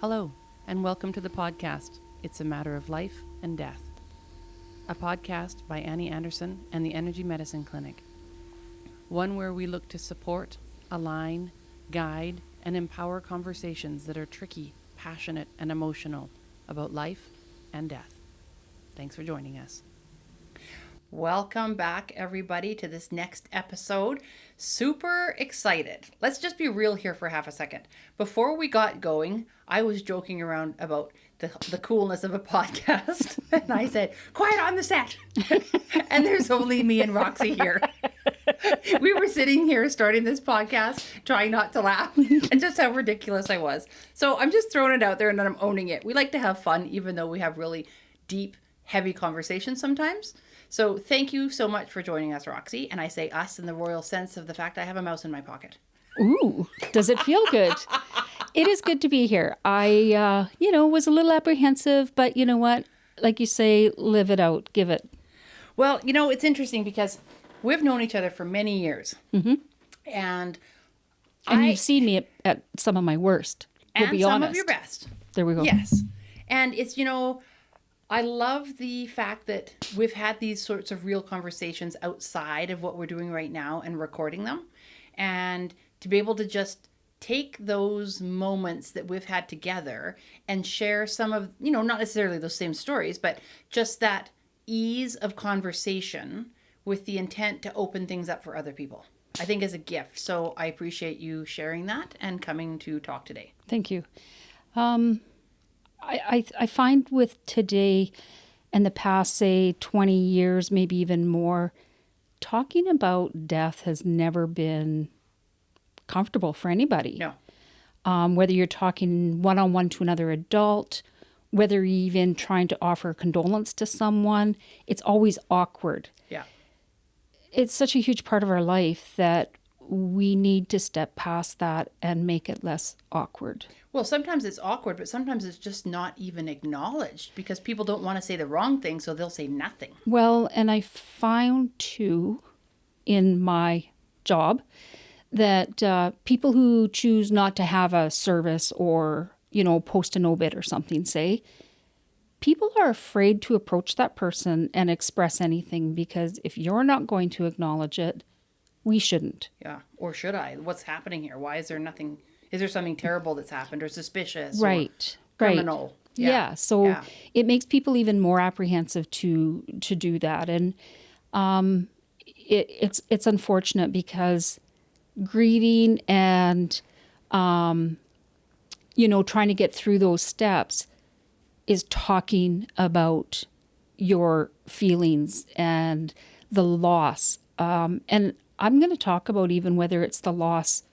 Hello, and welcome to the podcast, It's a Matter of Life and Death, a podcast by Annie Anderson and the Energy Medicine Clinic, one where we look to support, align, guide, and empower conversations that are tricky, passionate, and emotional about life and death. Thanks for joining us. Welcome back, everybody, to this next episode. Super excited. Let's just be real here for half a second. Before we got going, I was joking around about the coolness of a podcast. And I said, quiet on the set. And there's only me and Roxy here. We were sitting here starting this podcast, trying not to laugh, and just how ridiculous I was. So I'm just throwing it out there and I'm owning it. We like to have fun, even though we have really deep, heavy conversations sometimes. So thank you so much for joining us, Roxy. And I say us in the royal sense of the fact I have a mouse in my pocket. Ooh, does it feel good? It is good to be here. I, was a little apprehensive, but you know what? Like you say, live it out, give it. Well, it's interesting because we've known each other for many years. Mm-hmm. And you've seen me at some of my worst. We'll be honest. And some of your best. There we go. Yes. And it's, I love the fact that we've had these sorts of real conversations outside of what we're doing right now and recording them. And to be able to just take those moments that we've had together and share some of, not necessarily those same stories, but just that ease of conversation with the intent to open things up for other people, I think is a gift. So I appreciate you sharing that and coming to talk today. Thank you. I find with today and the past, say, 20 years, maybe even more, talking about death has never been comfortable for anybody. No. Whether you're talking one-on-one to another adult, whether you're even trying to offer condolence to someone, it's always awkward. Yeah. It's such a huge part of our life that we need to step past that and make it less awkward. Well, sometimes it's awkward, but sometimes it's just not even acknowledged because people don't want to say the wrong thing, so they'll say nothing. Well, and I found too in my job that people who choose not to have a service or, post an obit or something, say, people are afraid to approach that person and express anything because if you're not going to acknowledge it, we shouldn't. Yeah. Or should I? What's happening here? Why is there nothing? Is there something terrible that's happened or suspicious? Right. Or criminal? Right. Yeah. So it makes people even more apprehensive to do that. And it's unfortunate because grieving and, trying to get through those steps is talking about your feelings and the loss. And I'm going to talk about even whether it's the loss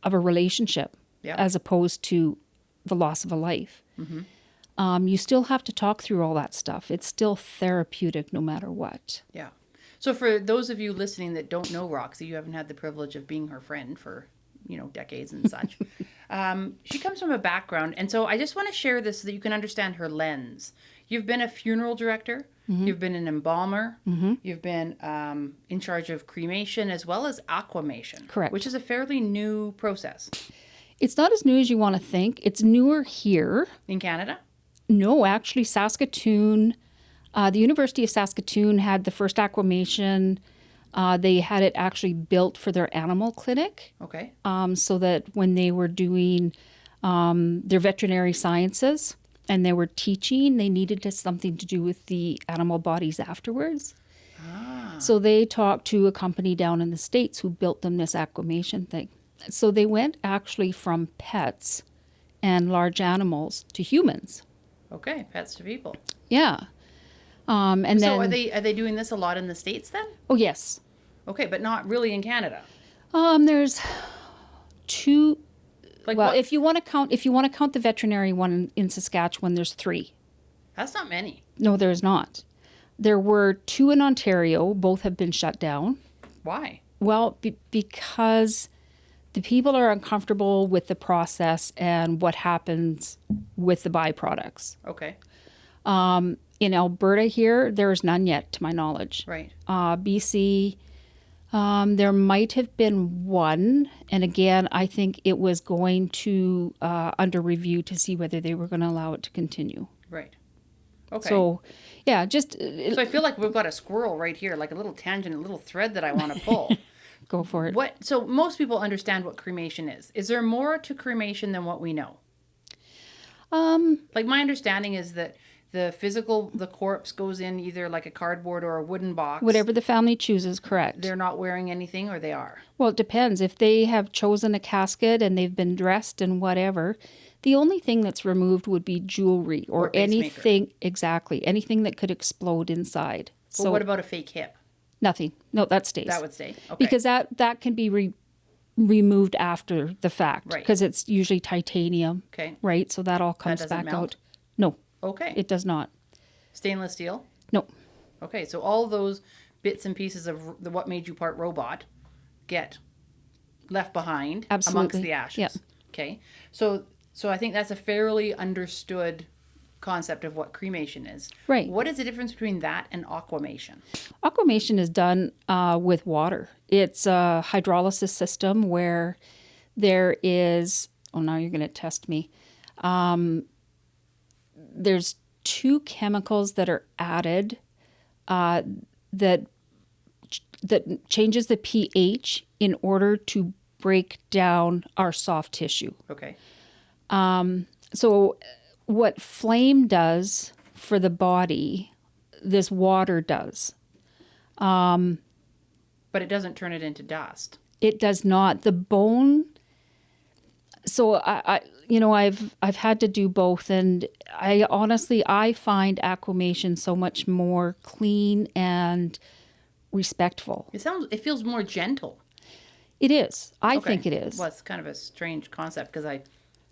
of a relationship as opposed to the loss of a life. Mm-hmm. You still have to talk through all that stuff. It's still therapeutic no matter what. Yeah. So for those of you listening that don't know Roxy, you haven't had the privilege of being her friend for, decades and such. She comes from a background. And so I just want to share this so that you can understand her lens. You've been a funeral director. Mm-hmm. You've been an embalmer. Mm-hmm. You've been in charge of cremation as well as aquamation. Correct. Which is a fairly new process. It's not as new as you want to think. It's newer here. In Canada? No, actually, Saskatoon, the University of Saskatoon had the first aquamation. They had it actually built for their animal clinic. Okay. So that when they were doing their veterinary sciences and they were teaching, they needed something to do with the animal bodies afterwards. So they talked to a company down in the States who built them this aquamation thing. So they went actually from pets and large animals to humans. Okay, pets to people. Yeah. And so then are they doing this a lot in the States then? Oh, yes. Okay, but not really in Canada. There's two. Well, if you want to count the veterinary one in Saskatchewan, there's 3. That's not many. No, there's not. There were 2 in Ontario. Both have been shut down. Why? Well, because the people are uncomfortable with the process and what happens with the byproducts. Okay. In Alberta here, there is none yet, to my knowledge. Right. BC, There might have been one. And again, I think it was going to under review to see whether they were going to allow it to continue. Right. Okay. So, yeah, just So I feel like we've got a squirrel right here, like a little tangent, a little thread that I want to pull. go for it. So most people understand what cremation is. Is there more to cremation than what we know? Like my understanding is that the corpse goes in either like a cardboard or a wooden box. Whatever the family chooses, correct. They're not wearing anything, or they are. Well, it depends. If they have chosen a casket and they've been dressed and whatever, the only thing that's removed would be jewelry or pacemaker. anything that could explode inside. But So what about a fake hip? nothing. No, that stays. That would stay. Okay. Because that can be removed after the fact. Right. Because it's usually titanium. Okay. Right? So that all comes doesn't back melt? out. No, Okay. it does not. Stainless steel? No. Okay, so all those bits and pieces of the what made you part robot get left behind amongst Absolutely. the ashes. Yep. Okay. So I think that's a fairly understood concept of what cremation is. Right. What is the difference between that and aquamation? Aquamation is done with water. It's a hydrolysis system where there is, oh, now you're going to test me. There's 2 chemicals that are added that changes the pH in order to break down our soft tissue. Okay. So what flame does for the body, this water does. But it doesn't turn it into dust. It does not. The bone. So I've had to do both, and I honestly find aquamation so much more clean and respectful. It feels more gentle. It is. I Okay. think it is. Well, it's kind of a strange concept because I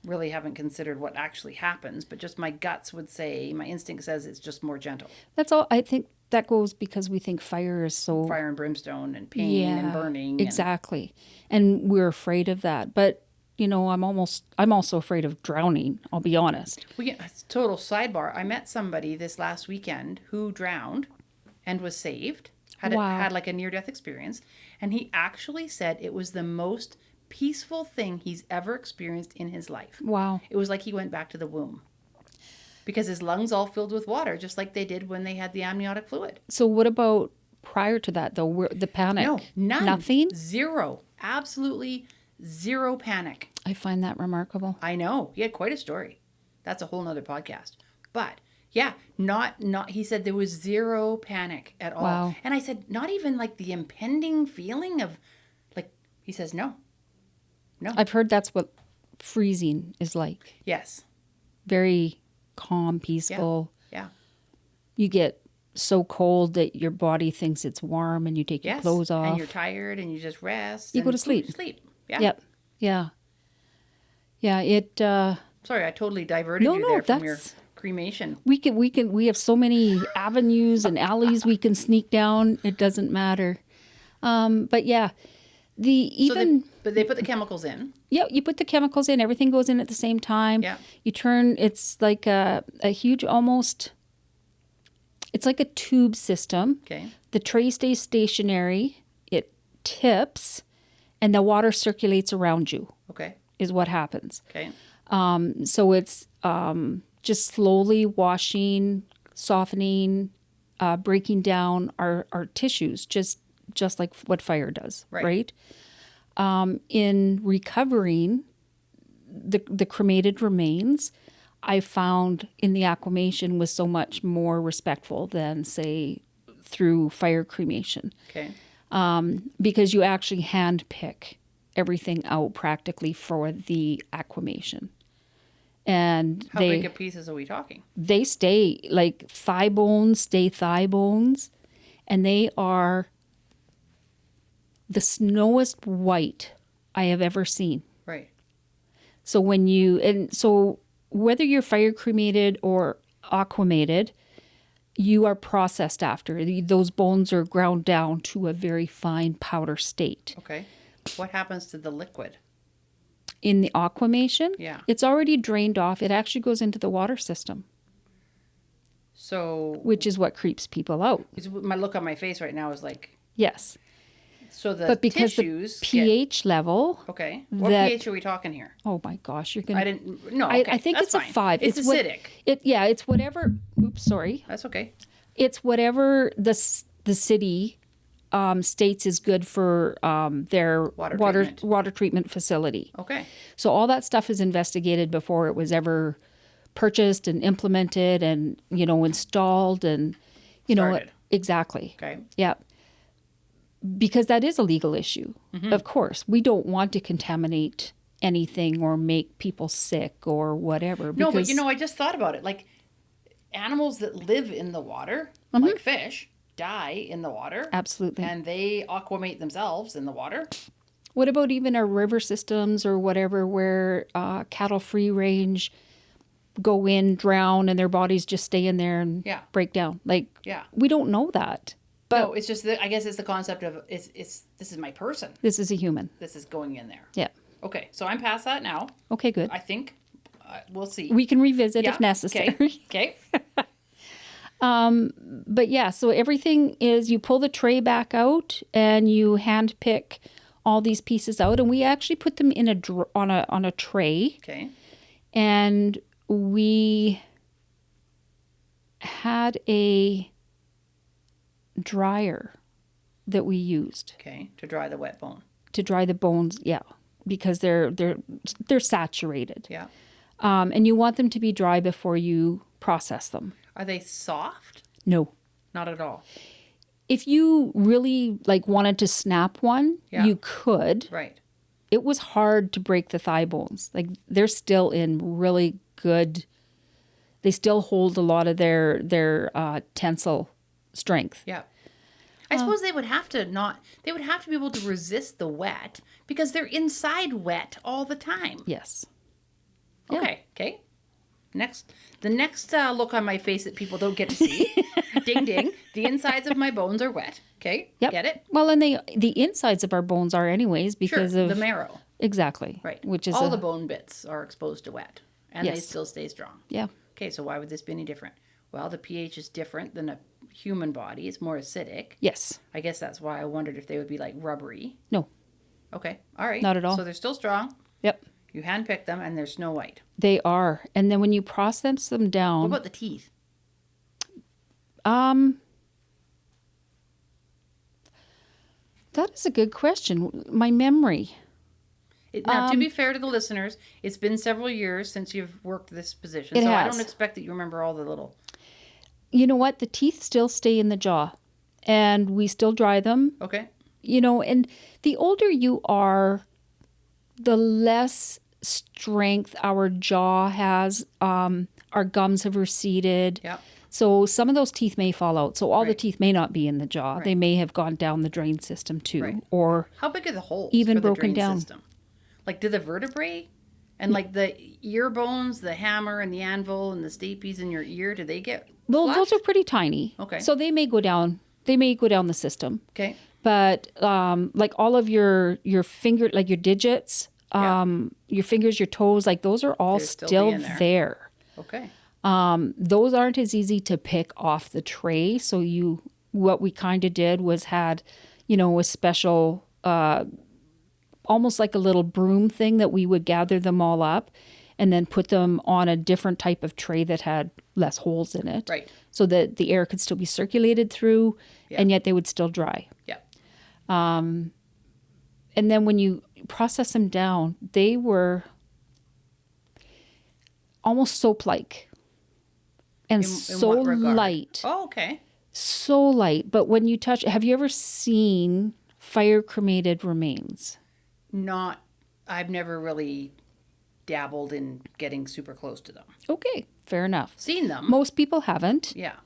really haven't considered what actually happens, but just my guts would say, my instinct says it's just more gentle. That's all. I think that goes because we think fire is so Fire and brimstone and pain and burning. Exactly. And we're afraid of that. But I'm also afraid of drowning, I'll be honest. Total sidebar. I met somebody this last weekend who drowned and was saved. Wow. Had like a near-death experience. And he actually said it was the most peaceful thing he's ever experienced in his life. Wow. It was like he went back to the womb. Because his lungs all filled with water, just like they did when they had the amniotic fluid. So what about prior to that, though, the panic? No, none. Nothing? Zero. Absolutely zero panic. I find that remarkable. I know. He had quite a story. That's a whole nother podcast. But yeah, not he said there was zero panic at all. Wow. And I said, not even like the impending feeling of like, he says, no. I've heard that's what freezing is like. Yes. Very calm, peaceful. Yeah. You get so cold that your body thinks it's warm and you take your clothes off. And you're tired and you just rest. You and go to sleep. Sleep. Yeah. Yep. Yeah. Yeah. Sorry, I totally diverted you there from your cremation. We have so many avenues and alleys we can sneak down. It doesn't matter. But yeah, But they put the chemicals in. Yeah, you put the chemicals in. Everything goes in at the same time. Yeah. You turn. It's like a huge almost. It's like a tube system. Okay. The tray stays stationary. It tips, and the water circulates around you. Okay. Is what happens. Okay. So it's just slowly washing, softening, breaking down our tissues, just like what fire does, right? In recovering the cremated remains, I found in the aquamation was so much more respectful than, say, through fire cremation. Okay. Because you actually hand pick everything out practically for the aquamation. And How big of pieces are we talking? They stay, like thigh bones stay thigh bones, and they are the snowiest white I have ever seen. Right. So whether you're fire cremated or aquamated, you are processed after. Those bones are ground down to a very fine powder state. Okay. What happens to the liquid? In the aquamation, Yeah. It's already drained off. It actually goes into the water system. So, which is what creeps people out. my look on my face right now is like, Yes. So the But because tissues the pH level, okay. What that- pH are we talking here? oh my gosh, you're gonna. I didn't. No, okay. I think that's it's fine. a 5. It's acidic. It's whatever. Oops, sorry. That's okay. It's whatever the city states is good for their water treatment facility. Okay. So all that stuff is investigated before it was ever purchased and implemented and installed and Started. Exactly. Okay. Yeah. Because that is a legal issue. Mm-hmm. Of course, we don't want to contaminate anything or make people sick or whatever. No, but I just thought about it. Like animals that live in the water, like fish, die in the water. Absolutely. And they aquamate themselves in the water. What about even our river systems or whatever where cattle free range go in, drown, and their bodies just stay in there and break down? We don't know that. But no, it's just I guess it's the concept of this is my person. This is a human. This is going in there. Yeah. Okay, so I'm past that now. Okay, good. I think we'll see. We can revisit if necessary. Okay. But yeah, so everything is you pull the tray back out and you hand pick all these pieces out, and we actually put them in on a tray. Okay. And we had a dryer that we used. Okay, to dry the wet bone. To dry the bones, yeah, because they're saturated. Yeah. And you want them to be dry before you process them. Are they soft? No. Not at all. If you really wanted to snap one, you could. Right. It was hard to break the thigh bones. They're still in really good. They still hold a lot of their tensile strength. Yeah. I suppose they would have to be able to resist the wet because they're inside wet all the time. Yes. Okay. Okay. The next look on my face that people don't get to see. Ding ding. The insides of my bones are wet. Okay. Yep. Get it? Well, and the insides of our bones are anyways because of the marrow. Exactly. Right. Which is all the bone bits are exposed to wet, and they Yes. still stay strong. Yeah. Okay. So why would this be any different? Well, the pH is different than a human body. It's more acidic. Yes. I guess that's why I wondered if they would be like rubbery. No. Okay. All right. Not at all. So they're still strong. Yep. You handpick them, and they're snow white. They are. And then when you process them down. What about the teeth? That is a good question. My memory. Now, to be fair to the listeners, it's been several years since you've worked this position, It so I has. don't expect that you remember all the little. You know what? The teeth still stay in the jaw, and we still dry them. Okay. And the older you are, the less strength our jaw has. Our gums have receded. Yeah. So some of those teeth may fall out. So all the Right. teeth may not be in the jaw. Right. They may have gone down the drain system too, Right. or How big are the holes? Even for the broken drain down. System? Like, do the vertebrae and like the ear bones, the hammer and the anvil and the stapes in your ear, do they get? well, flushed? those are pretty tiny. Okay. So they may go down. They may go down the system. Okay. But like all of your finger, like your digits, your fingers, your toes, like those are all They're still still being there. there. Okay. Those aren't as easy to pick off the tray. So what we kind of did was had, a special, almost like a little broom thing that we would gather them all up and then put them on a different type of tray that had less holes in it. Right. So that the air could still be circulated through and yet they would still dry. Yeah. And then when you process them down, they were almost soap-like and In so what regard? light. Oh, okay. So light. But when you touch, have you ever seen fire cremated remains? I've never really dabbled in getting super close to them. Okay, fair enough. Seen them. Most people haven't. Yeah.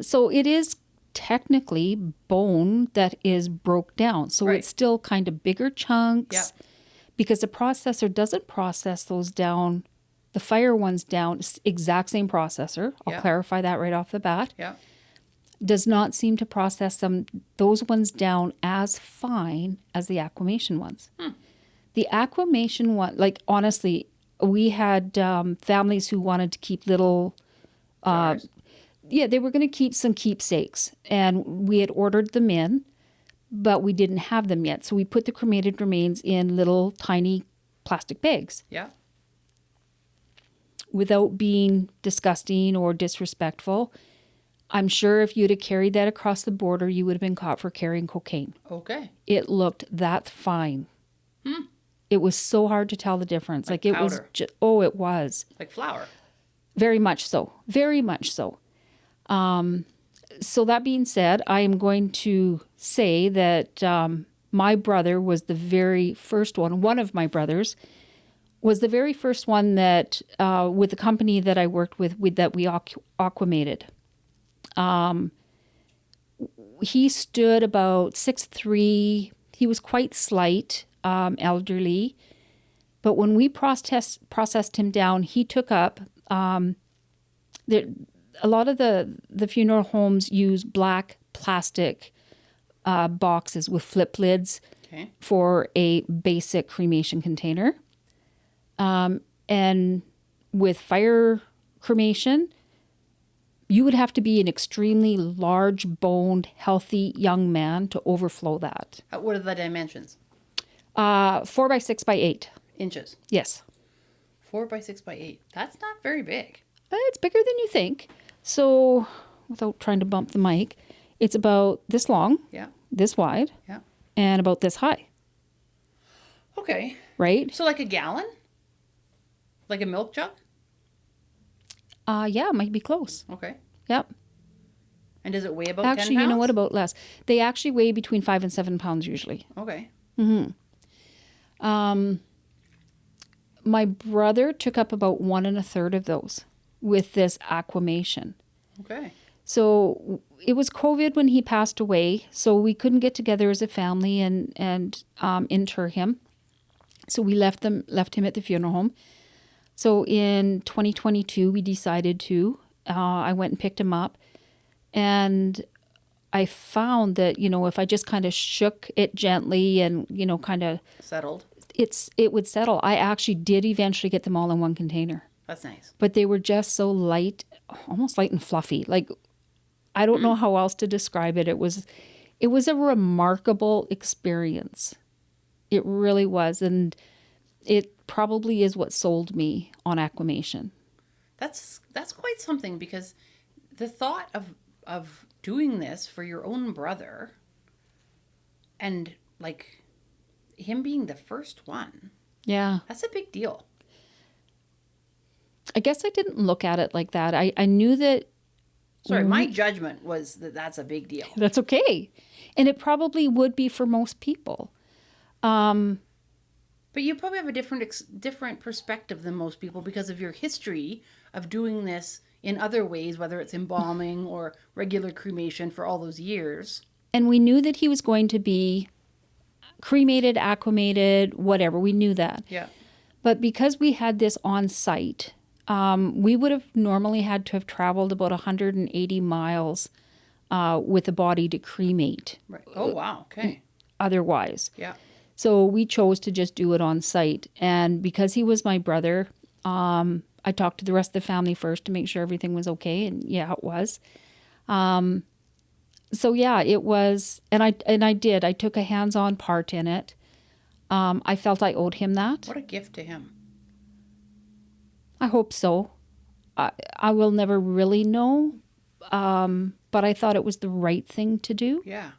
So it is technically bone that is broke down. So Right. it's still kind of bigger chunks. Yeah. Because the processor doesn't process those down, the fire ones down, it's exact same processor. I'll Yeah. clarify that right off the bat. Yeah. Does not seem to process those ones down as fine as the aquamation ones. The aquamation one, like honestly, we had families who wanted to keep little, Jars. they were going to keep some keepsakes, and we had ordered them in, but we didn't have them yet. So we put the cremated remains in little tiny plastic bags. Yeah. Without being disgusting or disrespectful, I'm sure if you'd have carried that across the border, you would have been caught for carrying cocaine. Okay. It looked that fine. It was so hard to tell the difference. Like it powder. was it was. Like flour. Very much so. Very much so. So that being said, I am going to say that my brother was the very first one of my brothers was the very first one that, with the company that I worked with that we aquamated. He stood about 6'3". He was quite slight, elderly. But when we processed him down, he took up, a lot of the funeral homes use black plastic boxes with flip lids for a basic cremation container. And with fire cremation, you would have to be an extremely large-boned, healthy young man to overflow that. What are the dimensions? 4 by 6 by 8 Inches. Yes. 4 by 6 by 8. That's not very big. It's bigger than you think. So, without trying to bump the mic, it's about this long, Yeah. this wide, Yeah. and about this high. Okay. Right? So like a gallon? Like a milk jug? Yeah, it might be close. Okay. Yep. And does it weigh about 10 Actually, pounds? you know what? About less. They actually weigh between 5 and 7 pounds usually. Okay. My brother took up about 1 1/3 of those with this aquamation. Okay. So it was COVID when he passed away, so we couldn't get together as a family and inter him. So we left him at the funeral home. So in 2022, we decided to. I went and picked him up, and I found that, if I just kind of shook it gently and, kind of Settled. it would settle. I actually did eventually get them all in one container, That's nice. but they were just so light, almost light and fluffy. Like, I don't know how else to describe it. It was a remarkable experience. It really was. And it probably is what sold me on aquamation. That's quite something, because the thought of doing this for your own brother and like him being the first one, Yeah. that's a big deal. I guess I didn't look at it like that. I knew that. Sorry, my judgment was that that's a big deal. That's okay. And it probably would be for most people. But you probably have a different perspective than most people because of your history of doing this in other ways, whether it's embalming or regular cremation for all those years. And we knew that he was going to be cremated, aquamated, whatever. We knew that. Yeah. But because we had this on site, we would have normally had to have traveled about 180 miles with a body to cremate. Right. Oh, wow. Okay. Otherwise. Yeah. So we chose to just do it on site. And because he was my brother, I talked to the rest of the family first to make sure everything was okay. And yeah, it was. So yeah, it was. And I did. I took a hands-on part in it. I felt I owed him that. What a gift to him. I hope so. I will never really know. But I thought it was the right thing to do. Yeah.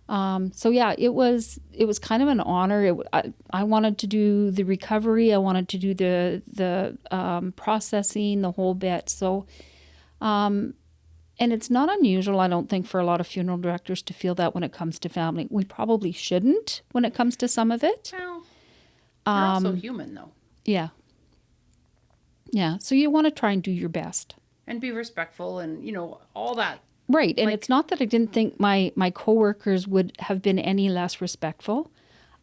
So yeah, it was kind of an honor. I wanted to do the recovery. I wanted to do the processing, the whole bit. So, and it's not unusual, I don't think, for a lot of funeral directors to feel that when it comes to family. We probably shouldn't when it comes to some of it. Well, you're also human, though. Yeah. Yeah. So you want to try and do your best. And be respectful and, all that. Right. And it's not that I didn't think my coworkers would have been any less respectful.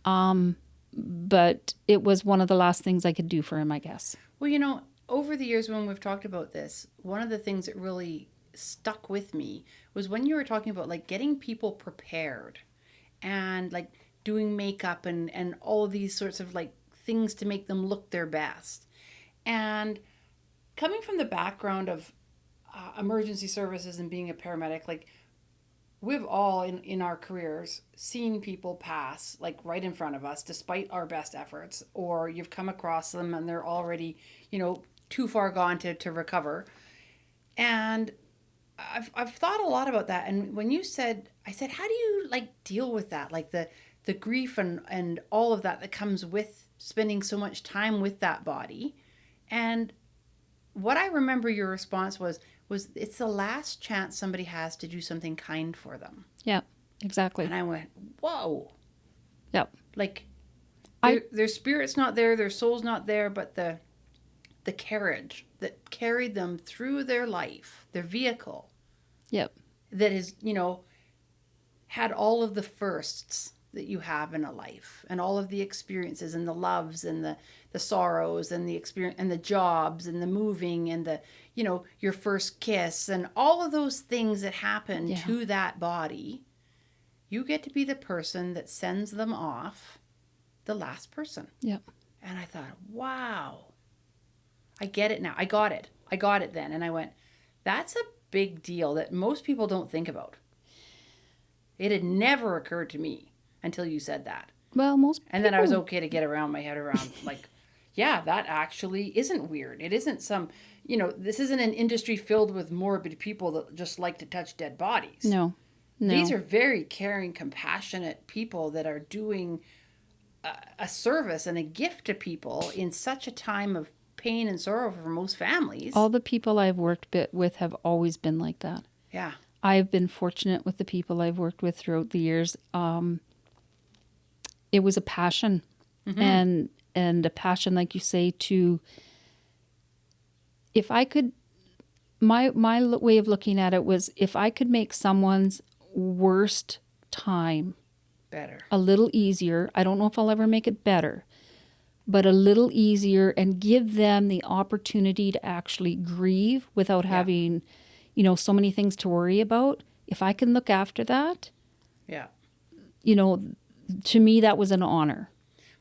But it was one of the last things I could do for him, I guess. Well, over the years when we've talked about this, one of the things that really stuck with me was when you were talking about like getting people prepared and like doing makeup and all of these sorts of like things to make them look their best. And coming from the background of emergency services and being a paramedic, like we've all in our careers seen people pass like right in front of us despite our best efforts, or you've come across them and they're already, too far gone to recover. And I've thought a lot about that. And when you said, I said, how do you like deal with that? Like the grief and all of that comes with spending so much time with that body. And what I remember your response was it's the last chance somebody has to do something kind for them. Yeah, exactly. And I went, whoa. Yep. Like their spirit's not there, their soul's not there, but the carriage that carried them through their life, their vehicle. Yep. That is, had all of the firsts that you have in a life, and all of the experiences and the loves and the sorrows and the experience and the jobs and the moving and the, your first kiss and all of those things that happen to that body. You get to be the person that sends them off, the last person. Yep. And I thought, wow, I get it now. I got it then. And I went, that's a big deal that most people don't think about. It had never occurred to me until you said that. Well, most people... And then I was okay to get my head around, like, yeah, that actually isn't weird. It isn't some, this isn't an industry filled with morbid people that just like to touch dead bodies. No. These are very caring, compassionate people that are doing a service and a gift to people in such a time of pain and sorrow for most families. All the people I've worked with have always been like that. Yeah. I've been fortunate with the people I've worked with throughout the years. It was a passion, and a passion, like you say, to, if I could, my way of looking at it was, if I could make someone's worst time better, a little easier, I don't know if I'll ever make it better, but a little easier, and give them the opportunity to actually grieve without having, so many things to worry about. If I can look after that, to me, that was an honor.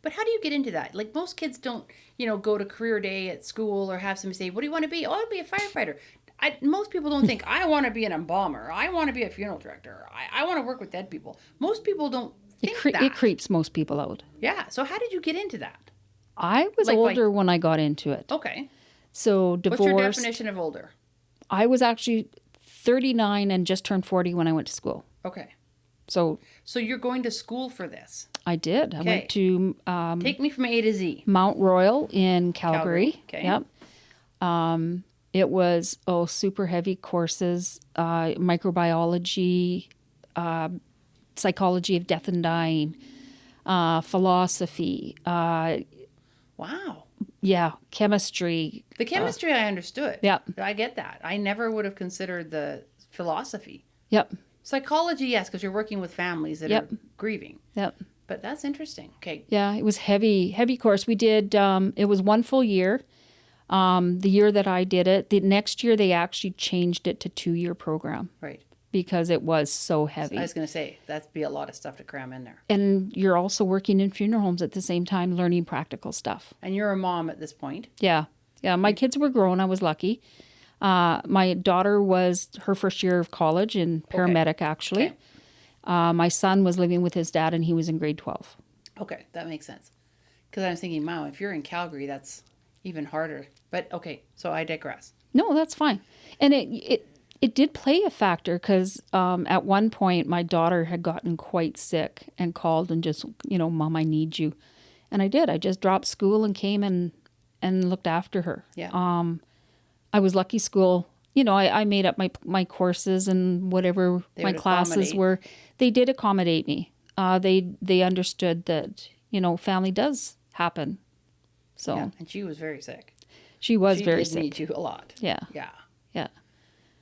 But how do you get into that? Like, most kids don't, go to career day at school or have somebody say, what do you want to be? Oh, I'll be a firefighter. Most people don't think, I want to be an embalmer. I want to be a funeral director. I want to work with dead people. Most people don't think that. It creeps most people out. Yeah. So how did you get into that? I was older when I got into it. Okay. So divorced. What's your definition of older? I was actually 39 and just turned 40 when I went to school. Okay. So you're going to school for this? I did. I went to... take me from A to Z. Mount Royal in Calgary. Okay. Yep. It was, super heavy courses, microbiology, psychology of death and dying, philosophy. Wow. Yeah, chemistry. The chemistry I understood. Yep. I get that. I never would have considered the philosophy. Yep. Psychology, yes, because you're working with families that are grieving. Yep. But that's interesting. Okay. Yeah, it was heavy course. We did, it was one full year. The year that I did it, the next year they actually changed it to 2-year program. Right. Because it was so heavy. I was going to say, that'd be a lot of stuff to cram in there. And you're also working in funeral homes at the same time, learning practical stuff. And you're a mom at this point. Yeah. Yeah, my kids were grown. I was lucky. My daughter was her first year of college in paramedic, actually. Okay. My son was living with his dad, and he was in grade 12. Okay, that makes sense. Because I was thinking, wow, if you're in Calgary, that's even harder. But okay, so I digress. No, that's fine. And it did play a factor because at one point my daughter had gotten quite sick and called and just, Mom, I need you. And I did. I just dropped school and came and looked after her. Yeah. I was lucky school. I made up my courses and whatever my classes were. They did accommodate me. They understood that, family does happen. So. Yeah, and she was very sick. She was very sick. She did need you a lot. Yeah. Yeah. Yeah.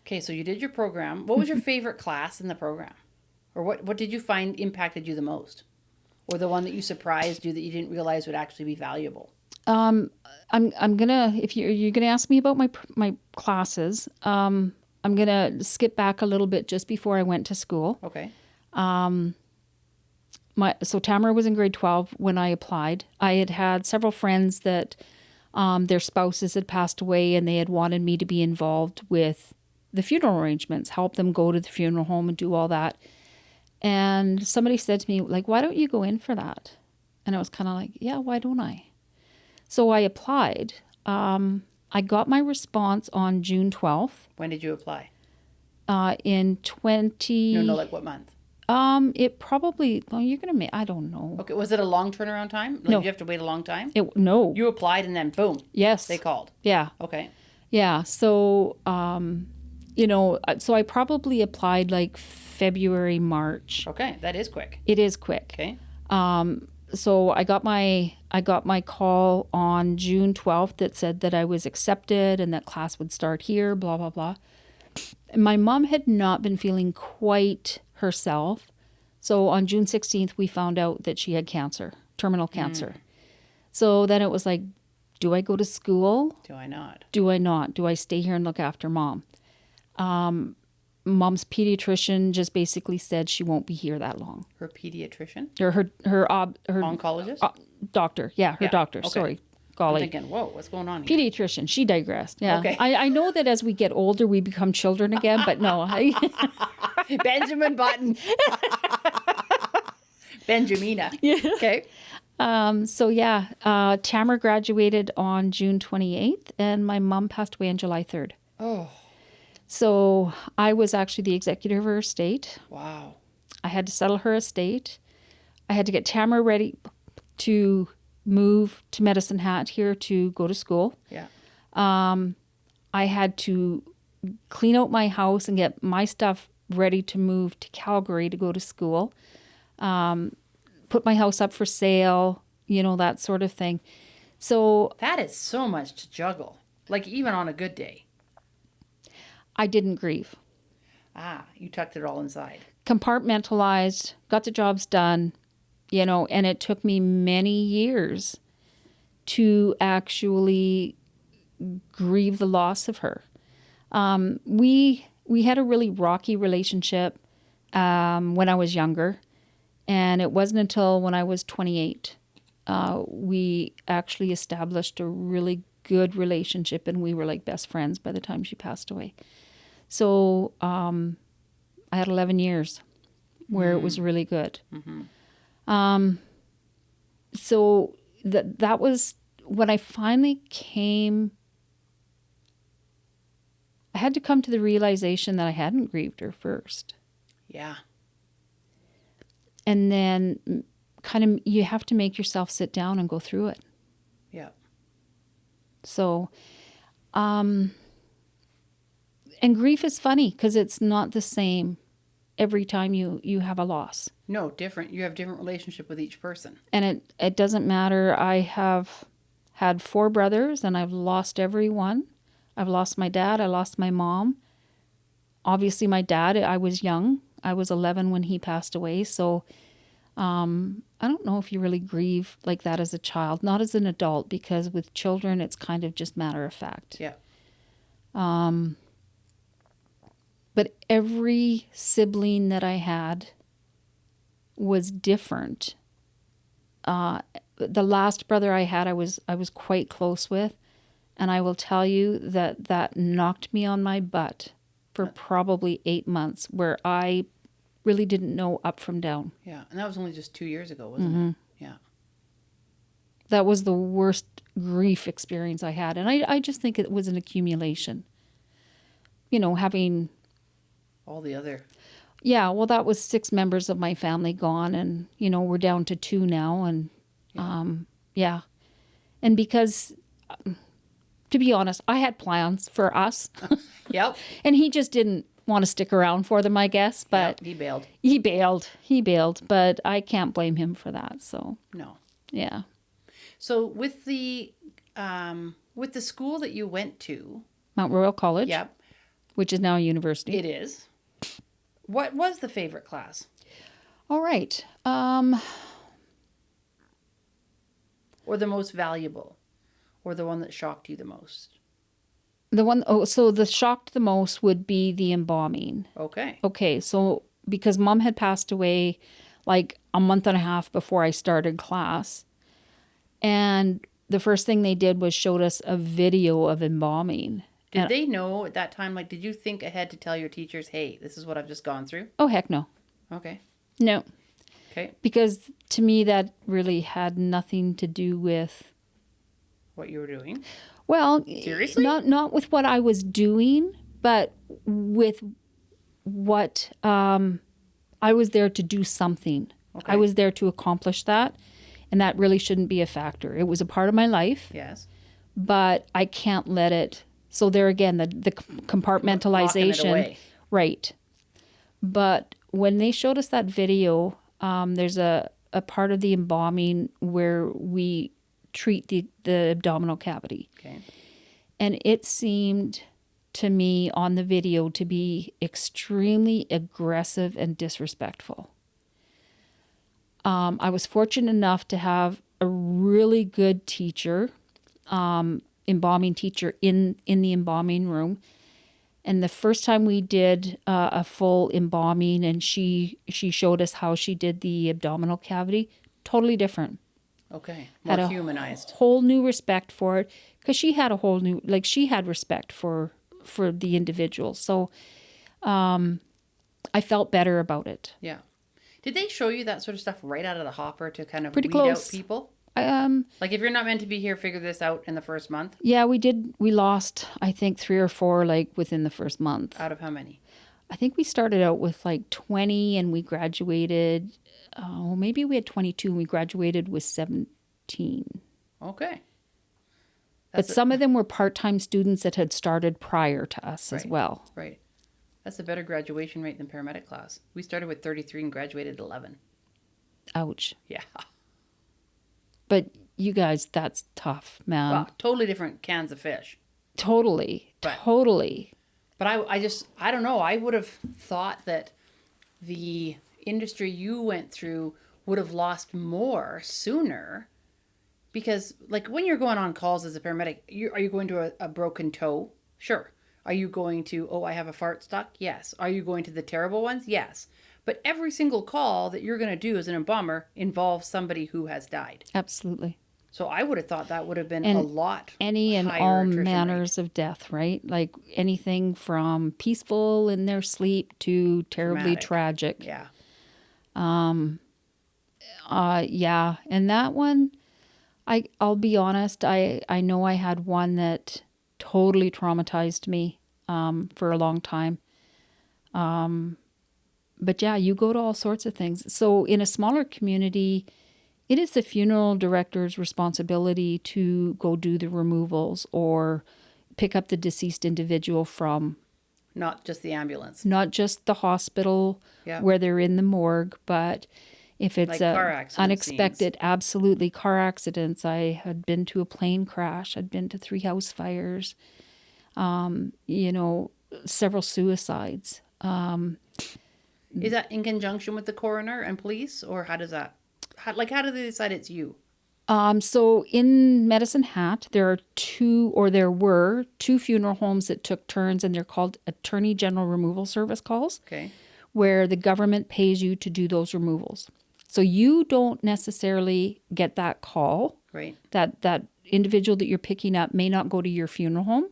Okay, so you did your program. What was your favorite class in the program? Or what did you find impacted you the most? Or the one that you surprised you that you didn't realize would actually be valuable? I'm gonna, if you're gonna ask me about my classes, I'm gonna skip back a little bit just before I went to school. Okay. So Tamara was in grade 12 when I applied. I had several friends that their spouses had passed away, and they had wanted me to be involved with the funeral arrangements, help them go to the funeral home and do all that. And somebody said to me, like, why don't you go in for that? And I was kind of like, yeah, why don't I? So I applied. I got my response on June 12th. When did you apply? In 20... No, like what month? It probably... Well, you're going to make... I don't know. Okay, was it a long turnaround time? Like, No. Did you have to wait a long time? No. You applied and then boom. Yes. They called. Yeah. Okay. Yeah. So, so I probably applied like February, March. Okay, that is quick. It is quick. Okay. So I got my call on June 12th that said that I was accepted and that class would start here, blah, blah, blah. And my mom had not been feeling quite herself. So on June 16th, we found out that she had cancer, terminal cancer. So then it was like, do I go to school? Do I not? Do I not? Do I stay here and look after mom? Mom's pediatrician just basically said she won't be here that long. Her pediatrician? Or her Oncologist? Doctor. Yeah, her doctor. Okay. Sorry. I'm Golly. thinking, whoa, what's going on here? Pediatrician. She digressed. Yeah. Okay. I know that as we get older, we become children again, but no. Benjamin Button. Benjamina. Yeah. Okay. Tamara graduated on June 28th and my mom passed away on July 3rd. Oh, So I was actually the executor of her estate. wow. I had to settle her estate. I had to get Tamara ready to move to Medicine Hat here to go to school. Yeah. I had to clean out my house and get my stuff ready to move to Calgary to go to school. Put my house up for sale, that sort of thing. So That is so much to juggle. Like even on a good day. I didn't grieve. You tucked it all inside. Compartmentalized, got the jobs done, and it took me many years to actually grieve the loss of her. We had a really rocky relationship when I was younger, and it wasn't until when I was 28 we actually established a really good relationship, and we were like best friends by the time she passed away. So I had 11 years where it was really good. Mm-hmm. So that was when I finally I had to come to the realization that I hadn't grieved her first. Yeah. And then kind of you have to make yourself sit down and go through it. Yeah. So, and grief is funny because it's not the same every time you have a loss. No, different. You have different relationship with each person. And it doesn't matter. I have had 4 brothers and I've lost every one. I've lost my dad. I lost my mom. Obviously, my dad, I was young. I was 11 when he passed away. So I don't know if you really grieve like that as a child, not as an adult, because with children, it's kind of just matter of fact. Yeah. But every sibling that I had was different. The last brother I had, I was quite close with. And I will tell you that knocked me on my butt for probably 8 months, where I really didn't know up from down. Yeah. And that was only just 2 years ago, wasn't it? Yeah. That was the worst grief experience I had. And I just think it was an accumulation. Having... All the other... Yeah, well, that was 6 members of my family gone. And, we're down to 2 now. And, yeah. And because... to be honest, I had plans for us. Yep. And he just didn't want to stick around for them, I guess. But yep, he bailed. He bailed. But I can't blame him for that. So no. Yeah. So with the school that you went to, Mount Royal College. Yep. Which is now a university. It is. What was the favorite class? All right. Or the most valuable? Or the one that shocked you the most? So the shocked the most would be the embalming. Okay. Okay, so because Mom had passed away like a month and a half before I started class. And the first thing they did was showed us a video of embalming. Did they know at that time, like, did you think ahead to tell your teachers, hey, this is what I've just gone through? Oh, heck no. Okay. No. Okay. Because to me, that really had nothing to do with What you were doing? Well, Seriously? not with what I was doing, but with what I was there to do something. Okay. I was there to accomplish that, and that really shouldn't be a factor. It was a part of my life, Yes. but I can't let it. So there again, the Locking it compartmentalization, away. right? But when they showed us that video, there's a part of the embalming where we treat the abdominal cavity. Okay. And it seemed to me on the video to be extremely aggressive and disrespectful. I was fortunate enough to have a really good teacher, embalming teacher in the embalming room. And the first time we did a full embalming and she showed us how she did the abdominal cavity, totally different. Okay. Had More a humanized. whole new respect for it because she had a whole new, like she had respect for the individual. So I felt better about it. Yeah. Did they show you that sort of stuff right out of the hopper to kind of Pretty weed close. out people? Like if you're not meant to be here, figure this out in the first month? Yeah, we did. We lost, I think, 3 or 4 like within the first month. Out of how many? I think we started out with like 20 and we graduated. Maybe we had 22 and we graduated with 17. Okay. But some of them were part-time students that had started prior to us as Right. well. Right. That's a better graduation rate than paramedic class. We started with 33 and graduated at 11. Ouch. Yeah. But you guys, that's tough, man. Well, totally different cans of fish. Totally. But- Totally. But I don't know. I would have thought that the industry you went through would have lost more sooner. Because, like, when you're going on calls as a paramedic, are you going to a broken toe? Sure. Are you going to, I have a fart stuck? Yes. Are you going to the terrible ones? Yes. But every single call that you're going to do as an embalmer involves somebody who has died. Absolutely. So I would have thought that would have been And a lot Any and higher all attrition rate. manners of death, right? Like anything from peaceful in their sleep to terribly Dramatic. tragic. Yeah. Yeah. And that one, I'll be honest, I know I had one that totally traumatized me for a long time. But yeah, you go to all sorts of things. So in a smaller community, it is the funeral director's responsibility to go do the removals or pick up the deceased individual from Not just the ambulance. not just the hospital Yeah. where they're in the morgue, but if it's Like a car accident unexpected, absolutely car accidents. I had been to a plane crash. I'd been to 3 house fires, several suicides. Is that in conjunction with the coroner and police, or how does that? How do they decide it's you? So in Medicine Hat, there were 2 funeral homes that took turns, and they're called Attorney General Removal Service calls, Okay. where the government pays you to do those removals. So you don't necessarily get that call. Right. That individual that you're picking up may not go to your funeral home,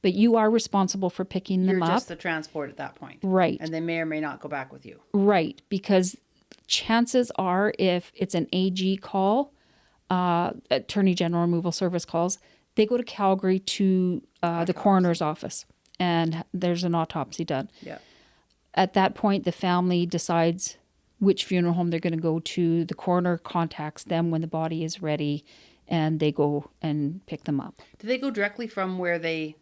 but you are responsible for picking them You're up. just the transport at that point. Right. And they may or may not go back with you. Right, because chances are if it's an AG call, Attorney General Removal Service calls, they go to Calgary to the coroner's office and there's an autopsy done. Yeah. At that point, the family decides which funeral home they're going to go to. The coroner contacts them when the body is ready and they go and pick them up. Do they go directly from where they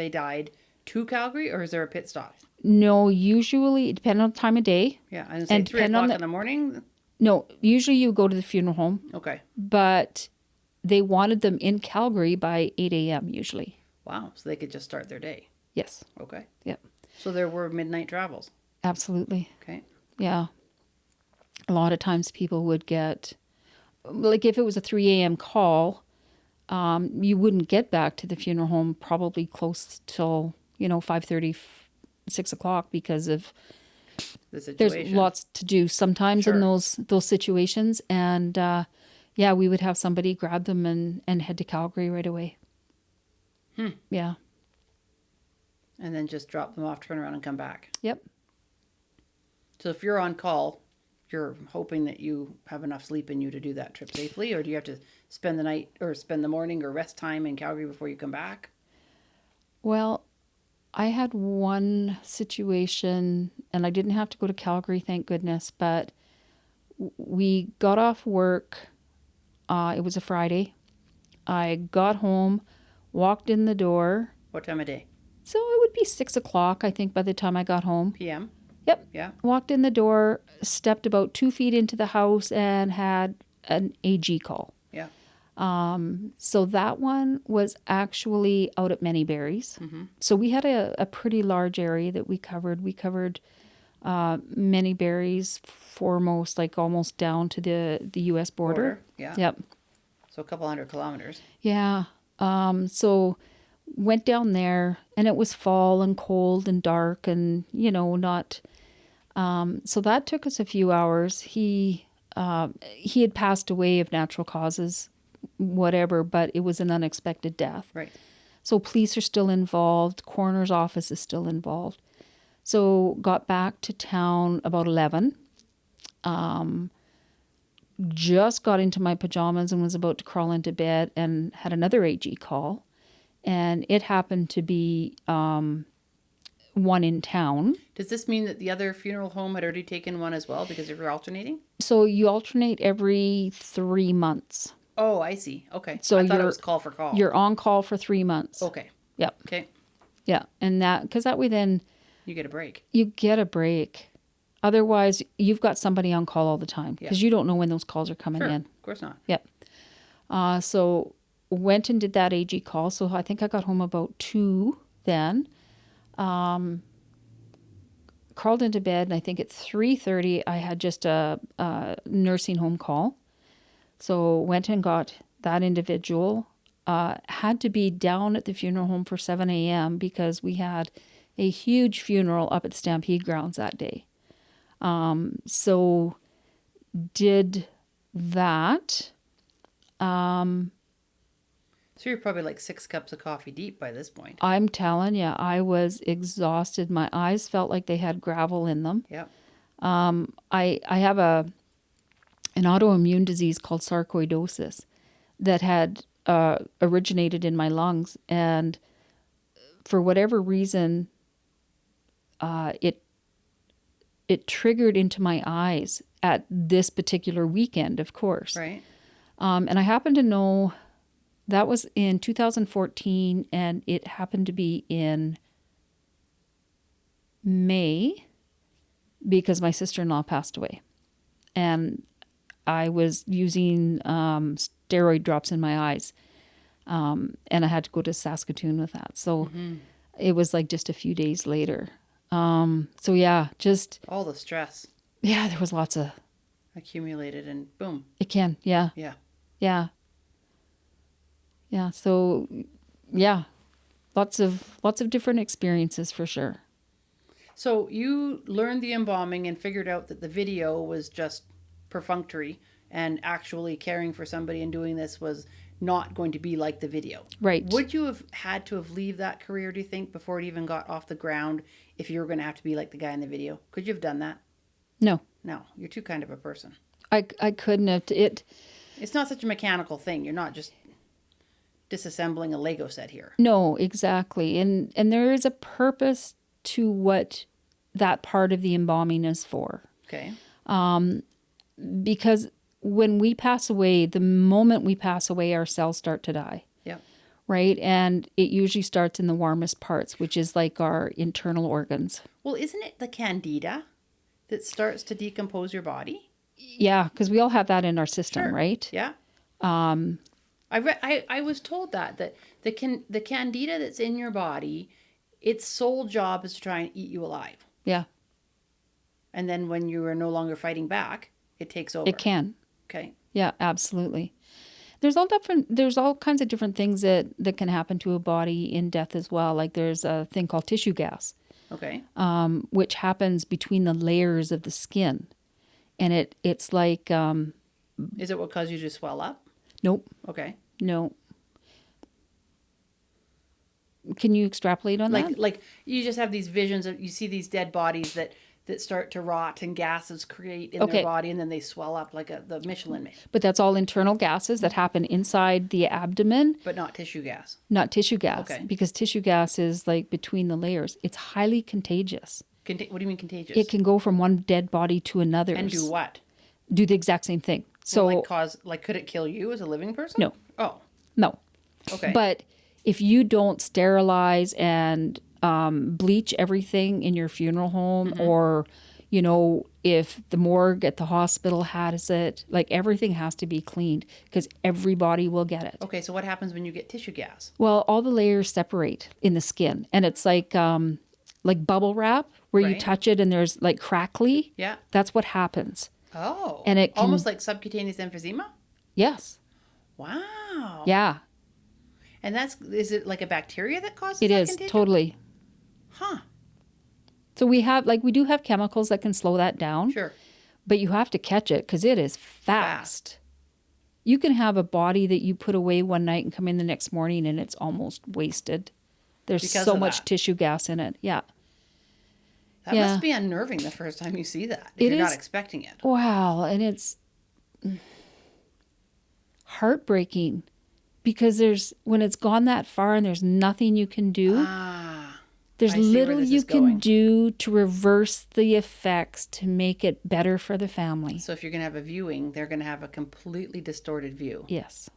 died to Calgary, or is there a pit stop? No, usually, depending on the time of day. Yeah, and say And 3 depend on o'clock the- in the morning. No, usually you go to the funeral home, Okay. but they wanted them in Calgary by 8 a.m. usually. Wow. So they could just start their day. Yes. Okay. Yep. So there were midnight travels. Absolutely. Okay. Yeah. A lot of times people would get, like if it was a 3 a.m. call, you wouldn't get back to the funeral home probably close till, 5:30, 6 o'clock because of The there's situation. lots to do sometimes Sure. in those situations. And we would have somebody grab them and head to Calgary right away. Yeah. And then just drop them off, turn around, and come back. Yep. So if you're on call, you're hoping that you have enough sleep in you to do that trip safely, or do you have to spend the night or spend the morning or rest time in Calgary before you come back? Well, I had one situation, and I didn't have to go to Calgary, thank goodness, but we got off work. It was a Friday. I got home, walked in the door. What time of day? So it would be 6 o'clock, I think, by the time I got home. PM? Yep. Yeah. Walked in the door, stepped about 2 feet into the house, and had an AG call. Yeah. So that one was actually out at Many Berries. Mm-hmm. So we had a pretty large area that we covered. We covered Many Berries foremost, like almost down to the U.S. border. Yeah. Yep. So a couple 100 kilometers. Yeah. So went down there, and it was fall and cold and dark and, not... So that took us a few hours. He had passed away of natural causes, whatever, but it was an unexpected death. Right. So police are still involved. Coroner's office is still involved. So got back to town about 11. Just got into my pajamas and was about to crawl into bed and had another AG call. And it happened to be one in town. Does this mean that the other funeral home had already taken one as well because you're alternating? So you alternate every 3 months. Oh, I see. Okay. So I thought it was call for call. You're on call for 3 months. Okay. Yep. Okay. Yeah. And because that way then You get a break. you get a break. Otherwise, you've got somebody on call all the time because you don't know when those calls are coming Sure. in. Of course not. Yep. So went and did that AG call. So I think I got home about 2 then. Crawled into bed, and I think at 3:30 I had just a nursing home call. So went and got that individual. Had to be down at the funeral home for 7 a.m. because we had a huge funeral up at the Stampede grounds that day. So did that. So you're probably like 6 cups of coffee deep by this point. I'm telling you, I was exhausted. My eyes felt like they had gravel in them. Yep. I have an autoimmune disease called sarcoidosis that had originated in my lungs, and for whatever reason, it triggered into my eyes at this particular weekend, of course. Right. And I happen to know that was in 2014, and it happened to be in May because my sister-in-law passed away. And I was using steroid drops in my eyes, and I had to go to Saskatoon with that. So it was like just a few days later. So yeah, just... All the stress Yeah, there was lots of... accumulated and boom. It can, yeah. Yeah. Yeah. Yeah, so yeah, lots of different experiences for sure. So you learned the embalming and figured out that the video was just perfunctory, and actually caring for somebody and doing this was not going to be like the video. Right. Would you have had to have leave that career, do you think, before it even got off the ground, if you were going to have to be like the guy in the video? Could you have done that? No. No, you're too kind of a person. I couldn't have. It's not such a mechanical thing. You're not just disassembling a Lego set here. No, exactly. And there is a purpose to what that part of the embalming is for. Okay. Because when we pass away, the moment we pass away, our cells start to die. Yeah. Right? And it usually starts in the warmest parts, which is like our internal organs. Well, isn't it the candida that starts to decompose your body? Yeah, because we all have that in our system, Sure. right? Yeah. I was told that the candida that's in your body, its sole job is to try and eat you alive. Yeah. And then when you are no longer fighting back, it takes over. It can. Okay. Yeah, absolutely. There's all kinds of different things that can happen to a body in death as well. Like there's a thing called tissue gas, Okay. which happens between the layers of the skin. And it's like, Is it what caused you to swell up? nope, Okay. no. Can you extrapolate on that? Like you just have these visions of, you see these dead bodies that start to rot and gases create in their body, and then they swell up like the Michelin Man. But that's all internal gases that happen inside the abdomen. But not tissue gas. Not tissue gas. Okay. Because tissue gas is like between the layers. It's highly contagious. What do you mean contagious? It can go from one dead body to another. And do what? Do the exact same thing. So could it kill you as a living person? No. Oh. No. Okay. But if you don't sterilize and bleach everything in your funeral home, or, you know, if the morgue at the hospital has it, like everything has to be cleaned because everybody will get it. Okay, so what happens when you get tissue gas? Well, all the layers separate in the skin, and it's like bubble wrap where you touch it and there's like crackly. Yeah. That's what happens. Oh. And it can, almost like subcutaneous emphysema? Yes. Wow. Yeah. And is it like a bacteria that causes it that is contagion? totally. Huh. So we do have chemicals that can slow that down. Sure. But you have to catch it because it is fast. You can have a body that you put away one night and come in the next morning and it's almost wasted. There's so much tissue gas in it. Yeah. That must be unnerving the first time you see that, if you're not expecting it. Wow. And it's heartbreaking because when it's gone that far and there's nothing you can do. There's little you can do to reverse the effects to make it better for the family. So if you're going to have a viewing, they're going to have a completely distorted view. Yes.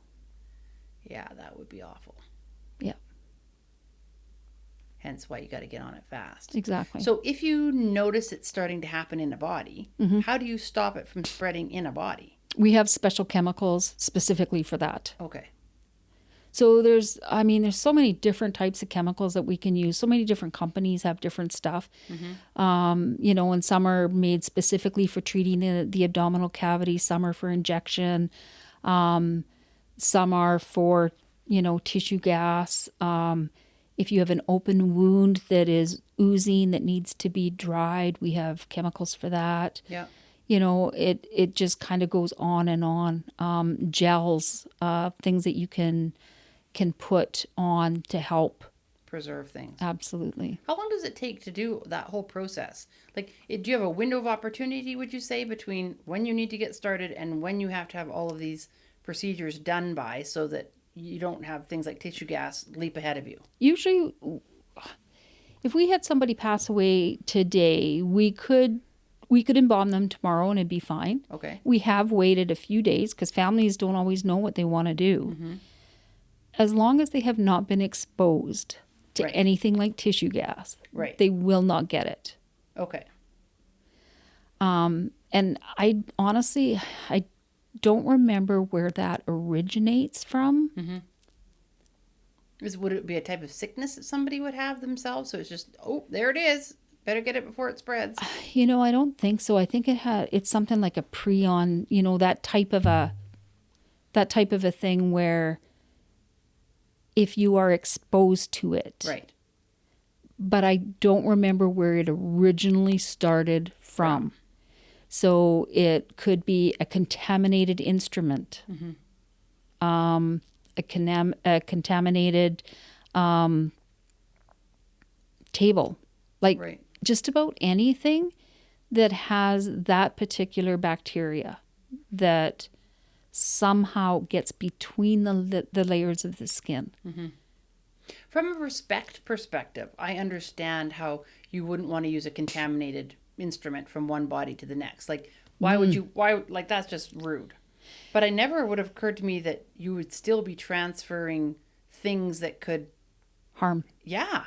Yeah, that would be awful. Yeah. Hence why you got to get on it fast. Exactly. So if you notice it's starting to happen in a body, how do you stop it from spreading in a body? We have special chemicals specifically for that. Okay. So there's so many different types of chemicals that we can use. So many different companies have different stuff. And some are made specifically for treating the abdominal cavity. Some are for injection. Some are for, tissue gas. If you have an open wound that is oozing that needs to be dried, we have chemicals for that. Yeah. It just kind of goes on and on. Gels, things that you can put on to help preserve things. Absolutely. How long does it take to do that whole process? Like, do you have a window of opportunity, would you say, between when you need to get started and when you have to have all of these procedures done by, so that you don't have things like tissue gas leap ahead of you? Usually, if we had somebody pass away today, we could embalm them tomorrow and it'd be fine. Okay. We have waited a few days because families don't always know what they want to do. As long as they have not been exposed to anything like tissue gas, they will not get it. Okay. And I honestly don't remember where that originates from. Would it be a type of sickness that somebody would have themselves? So it's just, there it is. Better get it before it spreads. I don't think so. I think it's something like a prion, that type of a thing where if you are exposed to it. Right. But I don't remember where it originally started from. So it could be a contaminated instrument, a contaminated table. Like just about anything that has that particular bacteria that somehow gets between the layers of the skin. From a respect perspective, I understand how you wouldn't want to use a contaminated instrument from one body to the next. Like, that's just rude. But I never would have occurred to me that you would still be transferring things that could harm. Yeah.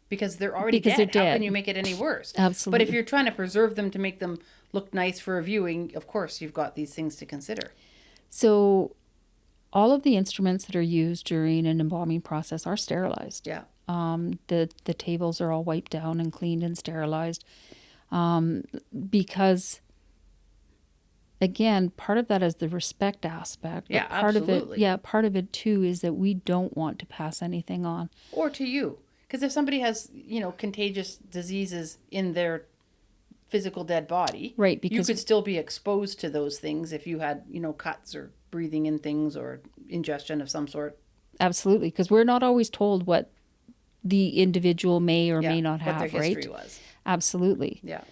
Because they're already dead. How can you make it any worse? Absolutely. But if you're trying to preserve them to make them look nice for a viewing, of course, you've got these things to consider. So all of the instruments that are used during an embalming process are sterilized. Yeah. The tables are all wiped down and cleaned and sterilized. Because, again, part of that is the respect aspect. Yeah, part absolutely. Part of it, too, is that we don't want to pass anything on. Or to you. Because if somebody has, contagious diseases in their physical dead body, because you could still be exposed to those things if you had, cuts or breathing in things or ingestion of some sort. Absolutely, because we're not always told what the individual may or Yeah, may not have, what their right? history was. Absolutely. Yeah.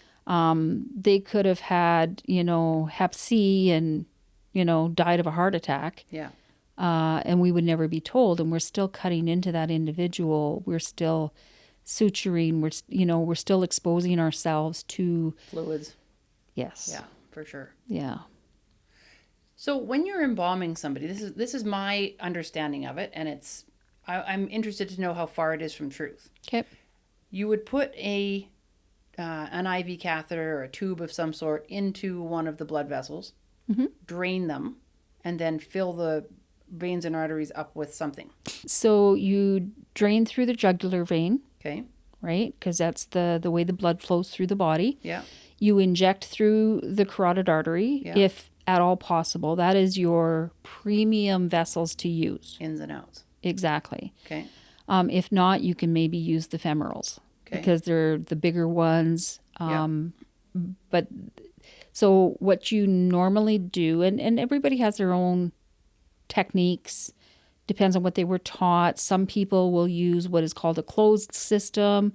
They could have had, hep C and, died of a heart attack. Yeah. And we would never be told. And we're still cutting into that individual. We're still suturing. We're still exposing ourselves to Fluids. Yes. Yeah, for sure. Yeah. So when you're embalming somebody, this is my understanding of it, and I'm interested to know how far it is from truth. Okay. You would put an IV catheter or a tube of some sort into one of the blood vessels, drain them, and then fill the veins and arteries up with something. So you drain through the jugular vein, Okay. right? Because that's the way the blood flows through the body. Yeah. You inject through the carotid artery, Yeah. if at all possible. That is your premium vessels to use. Ins and outs. Exactly. Okay. If not, you can maybe use the femorals because they're the bigger ones. But so what you normally do, and everybody has their own techniques, depends on what they were taught. Some people will use what is called a closed system,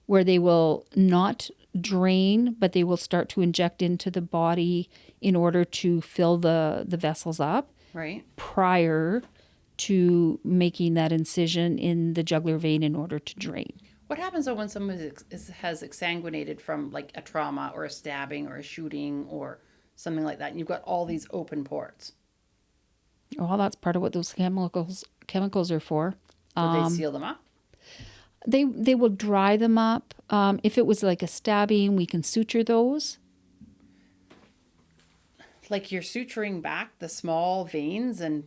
where they will not drain, but they will start to inject into the body in order to fill the vessels up. Right. Prior to making that incision in the jugular vein in order to drain. What happens though when someone has exsanguinated from like a trauma or a stabbing or a shooting or something like that, and you've got all these open ports? Well, that's part of what those chemicals are for. Would they seal them up? They will dry them up. If it was like a stabbing, we can suture those. Like you're suturing back the small veins and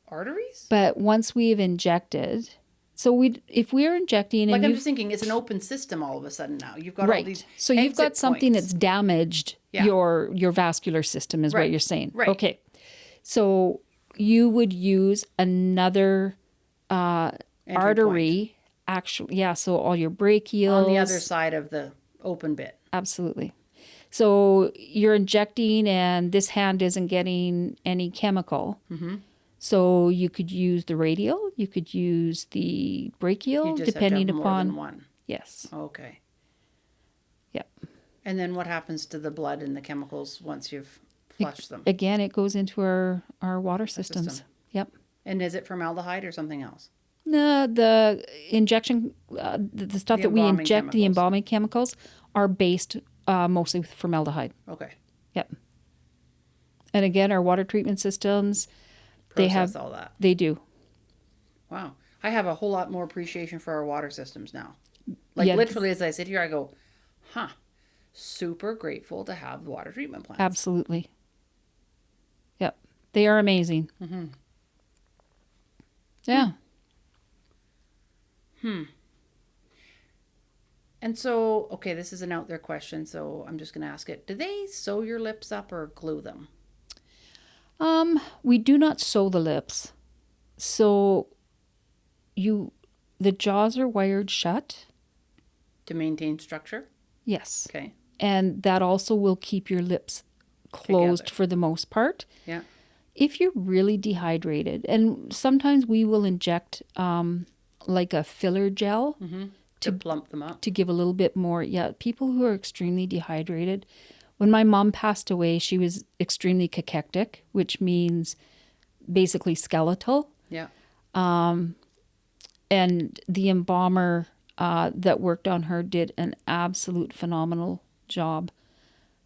arteries? But once we've injected, if we're injecting, and like I'm just thinking, it's an open system all of a sudden now. You've got all these so you've got something points. that's damaged your vascular system, is what you're saying. Right. Okay. So you would use another artery. Actually, yeah. So all your brachials on the other side of the open bit. Absolutely. So you're injecting, and this hand isn't getting any chemical. Mm-hmm. So you could use the radial, you could use the brachial, You just depending have to have upon more than one. Yes. Okay. Yep. And then what happens to the blood and the chemicals once you've flushed them? Again, it goes into our water systems. System. Yep. And is it formaldehyde or something else? No, the injection, the stuff that we inject, the embalming chemicals, are based mostly with formaldehyde. Okay. Yep. And again, our water treatment systems, Process all that. They do. Wow. I have a whole lot more appreciation for our water systems now. Like literally as I sit here, I go, super grateful to have water treatment plants. Absolutely. Yep. They are amazing. Mm-hmm. Yeah. And so, okay, this is an out there question, so I'm just going to ask it. Do they sew your lips up or glue them? We do not sew the lips. So the jaws are wired shut. To maintain structure? Yes. Okay. And that also will keep your lips closed for the most part. Yeah. If you're really dehydrated, and sometimes we will inject like a filler gel to plump them up. To give a little bit more. Yeah, people who are extremely dehydrated. When my mom passed away, she was extremely cachectic, which means basically skeletal. Yeah. And the embalmer that worked on her did an absolute phenomenal job.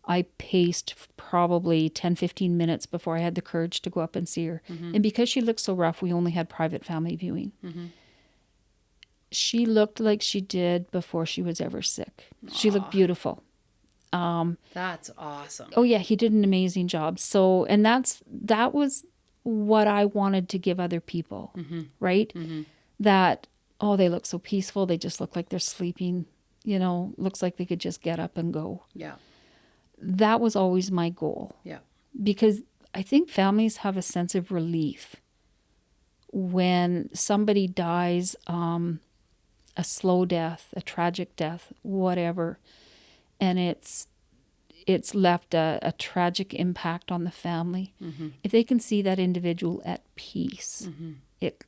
I paced probably 10, 15 minutes before I had the courage to go up and see her. Mm-hmm. And because she looked so rough, we only had private family viewing. Mm-hmm. She looked like she did before she was ever sick. She looked beautiful. That's awesome. Oh yeah, he did an amazing job. So, and that was what I wanted to give other people, right? Mm-hmm. That, they look so peaceful. They just look like they're sleeping, looks like they could just get up and go. Yeah. That was always my goal. Yeah. Because I think families have a sense of relief when somebody dies, a slow death, a tragic death, whatever, and it's left a tragic impact on the family. Mm-hmm. If they can see that individual at peace, it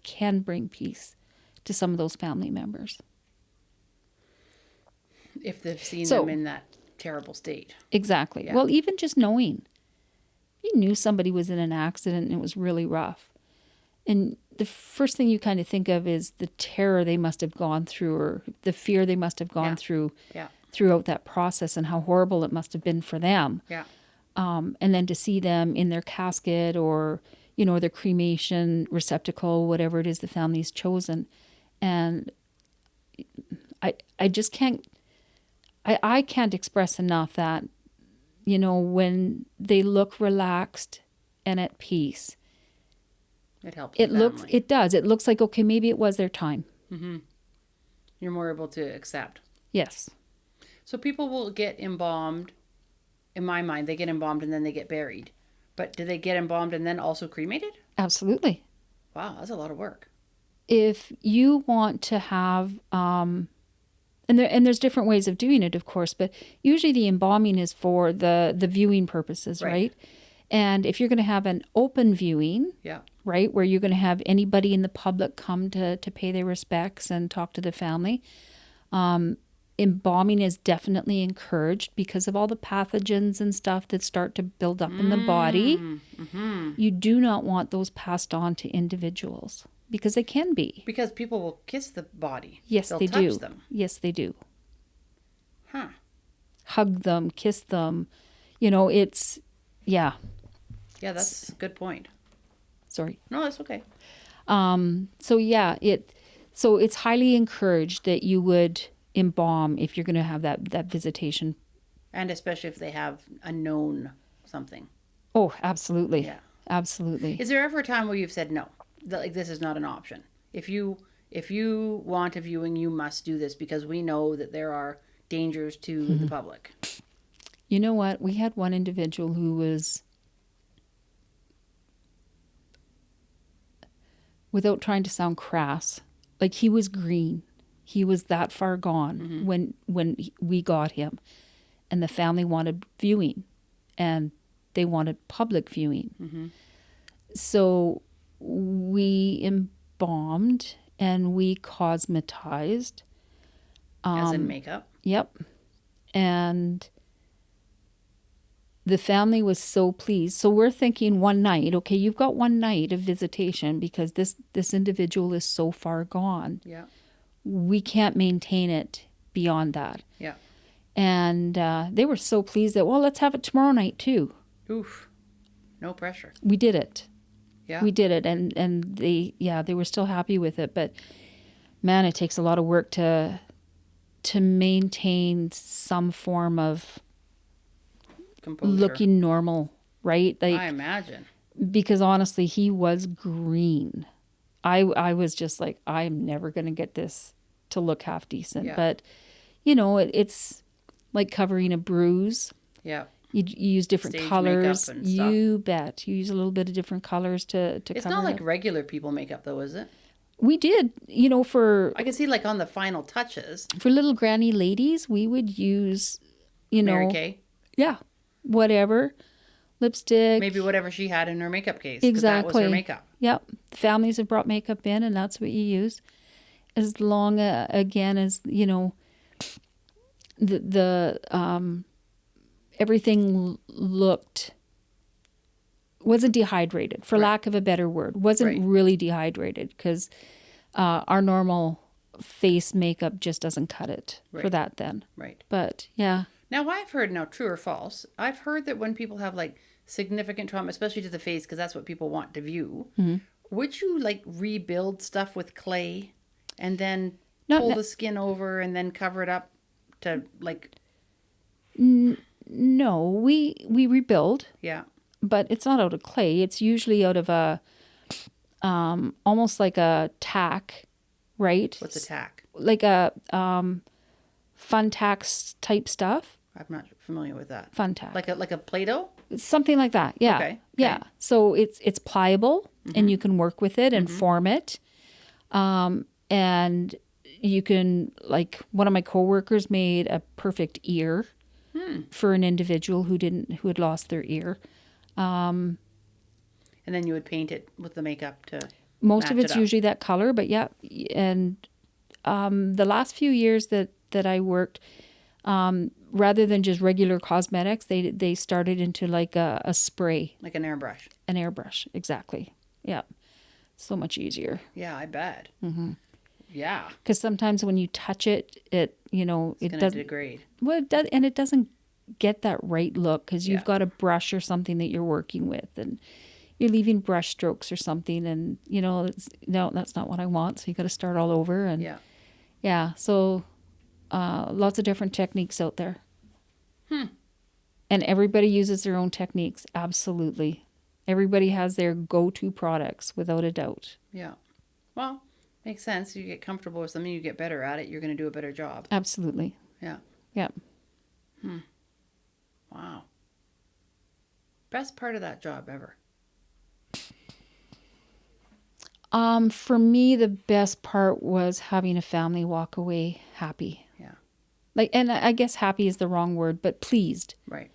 can bring peace to some of those family members. If they've seen them in that terrible state. Exactly. Yeah. Well, even just knowing. You knew somebody was in an accident and it was really rough. And the first thing you kind of think of is the terror they must have gone through, or the fear they must have gone through throughout that process, and how horrible it must have been for them. Yeah. And then to see them in their casket, or, you know, their cremation receptacle, whatever it is the family's chosen. And I just can't, I can't express enough that, you know, when they look relaxed and at peace, it helps. It does. It looks like, okay, maybe it was their time. Mm-hmm. You're more able to accept. Yes. So people will get embalmed. In my mind, they get embalmed and then they get buried. But do they get embalmed and then also cremated? Absolutely. Wow, that's a lot of work. If you want to have, and there's different ways of doing it, of course, but usually the embalming is for the viewing purposes, right? And if you're going to have an open viewing, right, where you're going to have anybody in the public come to pay their respects and talk to the family, embalming is definitely encouraged because of all the pathogens and stuff that start to build up in the body. Mm-hmm. You do not want those passed on to individuals, because they can be. Because people will kiss the body. Yes, They'll they touch do. them. Yes, they do. Huh. Hug them, kiss them. You know, it's, yeah. Yeah, that's a good point. Sorry. No, that's okay. So yeah, it's highly encouraged that you would embalm if you're going to have that visitation. And especially if they have a known something. Oh, absolutely. Yeah. Absolutely. Is there ever a time where you've said no? That, like, this is not an option. If you want a viewing, you must do this because we know that there are dangers to the public. You know what? We had one individual who was, without trying to sound crass, like, he was green. He was that far gone when we got him, and the family wanted viewing, and they wanted public viewing. So we embalmed and we cosmetized. As in makeup? Yep. And the family was so pleased. So we're thinking one night, okay, you've got one night of visitation because this individual is so far gone. Yeah. We can't maintain it beyond that. Yeah. And they were so pleased that, well, let's have it tomorrow night too. Oof. No pressure. We did it. Yeah. We did it. And they were still happy with it. But man, it takes a lot of work to maintain some form of Composure. looking normal, right? Like, I imagine. because honestly, he was green. I was just like, I'm never going to get this to look half decent. Yeah. But, you know, it's like covering a bruise. Yeah. You use different Stage colors. makeup and stuff. You bet. You use a little bit of different colors to It's cover not like it. regular people makeup though, is it? We did, you know, for I can see like on the final touches. little granny ladies, we would use, you know, Mary Kay. yeah, whatever, lipstick. Maybe whatever she had in her makeup case. 'Cause Exactly. that was her makeup. Yep. The families have brought makeup in, and that's what you use. As long, again, as, you know, the everything wasn't dehydrated, for lack of a better word. Wasn't really dehydrated, because our normal face makeup just doesn't cut it for that then. Right. But, yeah. Now, I've heard, now true or false, I've heard that when people have like significant trauma, especially to the face, because that's what people want to view, would you like rebuild stuff with clay and then pull the skin over and then cover it up to like... No, we rebuild. Yeah. But it's not out of clay. It's usually out of a, almost like a tack, right? What's a tack? Like a fun tax type stuff. I'm not familiar with that. Fun tack. Like a Play-Doh? Something like that. Yeah. Okay. Yeah. So it's pliable, and you can work with it and form it. And you can, like, one of my coworkers made a perfect ear for an individual who had lost their ear. And then you would paint it with the makeup to... Most of match it's it up. usually that color, but yeah. And the last few years that I worked, rather than just regular cosmetics, they started into like a spray. Like an airbrush. An airbrush, exactly. Yeah. So much easier. Yeah, I bet. Mm-hmm. Yeah. Because sometimes when you touch it, it It's going to degrade. Well, it does, and it doesn't get that right look because you've Yeah. got a brush or something that you're working with, and you're leaving brush strokes or something, and no, that's not what I want. So you got to start all over, and yeah. So lots of different techniques out there, and everybody uses their own techniques. Absolutely, everybody has their go-to products without a doubt. Yeah. Well, makes sense. You get comfortable with something, you get better at it, you're going to do a better job. Absolutely. Yeah. Yeah. Wow. Best part of that job ever. For me, the best part was having a family walk away happy. Yeah. Like, and I guess happy is the wrong word, but pleased. Right.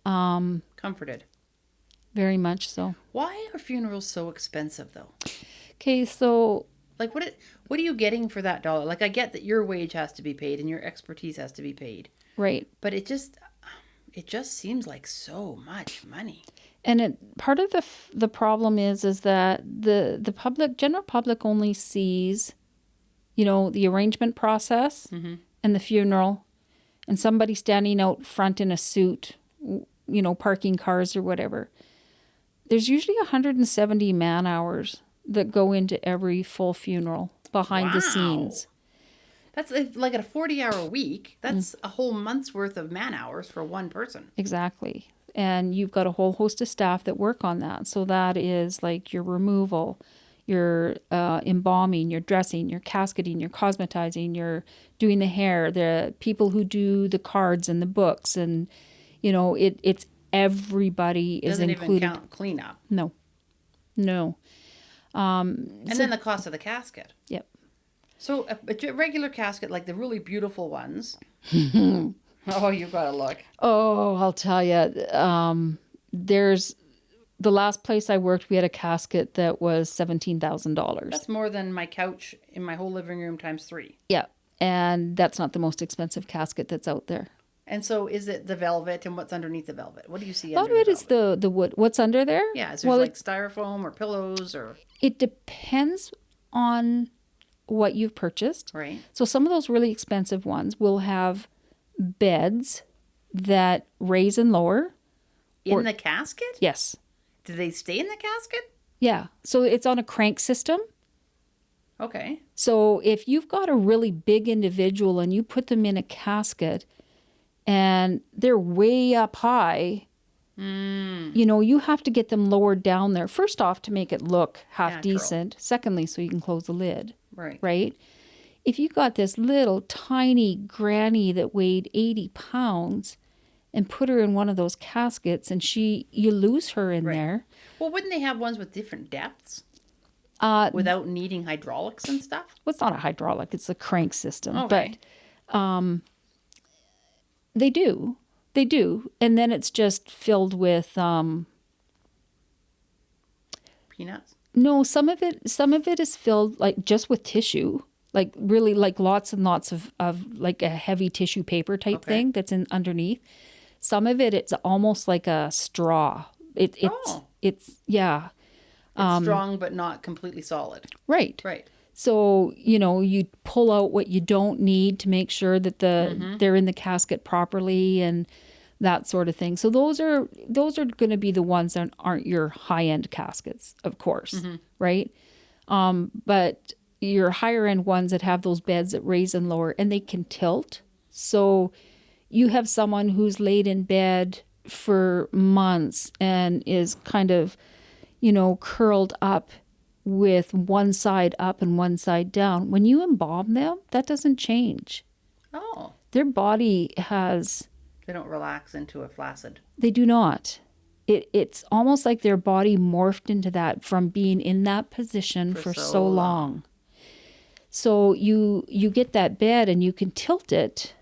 Comforted. Very much so. Why are funerals so expensive, though? Okay, so Like, what are you getting for that dollar? Like, I get that your wage has to be paid and your expertise has to be paid, right, but it just seems like so much money. and part of the problem is that the general public only sees, the arrangement process and the funeral, and somebody standing out front in a suit, parking cars or whatever. There's usually 170 man hours that go into every full funeral behind the scenes. That's like at a 40-hour week. That's a whole month's worth of man hours for one person. Exactly. And you've got a whole host of staff that work on that. So that is like your removal, your embalming, your dressing, your casketing, your cosmetizing, your doing the hair, the people who do the cards and the books. And, it's everybody is Doesn't included. even count cleanup. No. And then the cost of the casket. Yep. So a regular casket, like the really beautiful ones. Oh, you've got to look. Oh, I'll tell you. There's the last place I worked, we had a casket that was $17,000. That's more than my couch in my whole living room times 3. Yeah. And that's not the most expensive casket that's out there. And so is it the velvet, and what's underneath the velvet? What do you see A lot under of it the is velvet? the wood. What's under there? Yeah, is there like styrofoam or pillows or... It depends on what you've purchased. Right. So some of those really expensive ones will have beds that raise and lower. In the casket? Yes. Do they stay in the casket? Yeah. So it's on a crank system. Okay. So if you've got a really big individual and you put them in a casket and they're way up high, you have to get them lowered down there. First off, to make it look half Natural. decent. Secondly, so you can close the lid. Right. Right? If you got this little tiny granny that weighed 80 pounds and put her in one of those caskets and you lose her in there. Well, wouldn't they have ones with different depths? Without needing hydraulics and stuff? Well, it's not a hydraulic, it's a crank system. Okay. But they do. They do. And then it's just filled with Peanuts? no, some of it is filled like just with tissue. Like really like lots and lots of like a heavy tissue paper type thing that's in underneath. Some of it's almost like a straw. It's yeah. It's strong but not completely solid. Right. Right. So, you pull out what you don't need to make sure that they're in the casket properly and that sort of thing. So those are going to be the ones that aren't your high-end caskets, of course, right? But your higher-end ones that have those beds that raise and lower, and they can tilt. So you have someone who's laid in bed for months and is kind of, curled up with one side up and one side down. When you embalm them, that doesn't change. Oh. Their body has... They don't relax into a flaccid. They do not. It's almost like their body morphed into that from being in that position for so long. So you get that bed and you can tilt it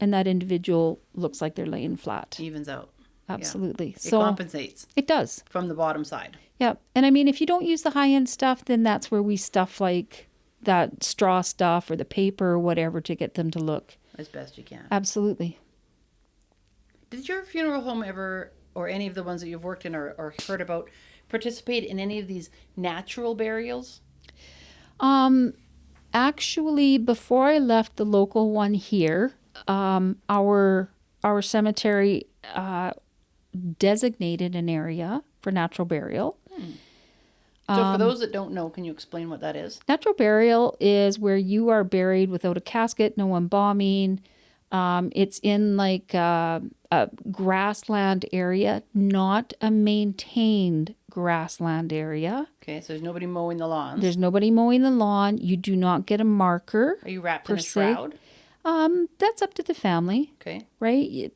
and that individual looks like they're laying flat. Evens out. absolutely. It So compensates it does. from the bottom side. Yeah. And I mean, if you don't use the high-end stuff, then that's where we stuff like that straw stuff or the paper or whatever to get them to look. As best you can. Absolutely. Did your funeral home ever, or any of the ones that you've worked in or heard about, participate in any of these natural burials? Actually, before I left the local one here, our cemetery designated an area for natural burial. So for those that don't know, can you explain what that is? Natural burial is where you are buried without a casket, no embalming. It's in like a grassland area, not a maintained grassland area. Okay, so there's nobody mowing the lawns. There's nobody mowing the lawn. You do not get a marker. Are you wrapped per in a se. shroud? That's up to the family, Okay. right?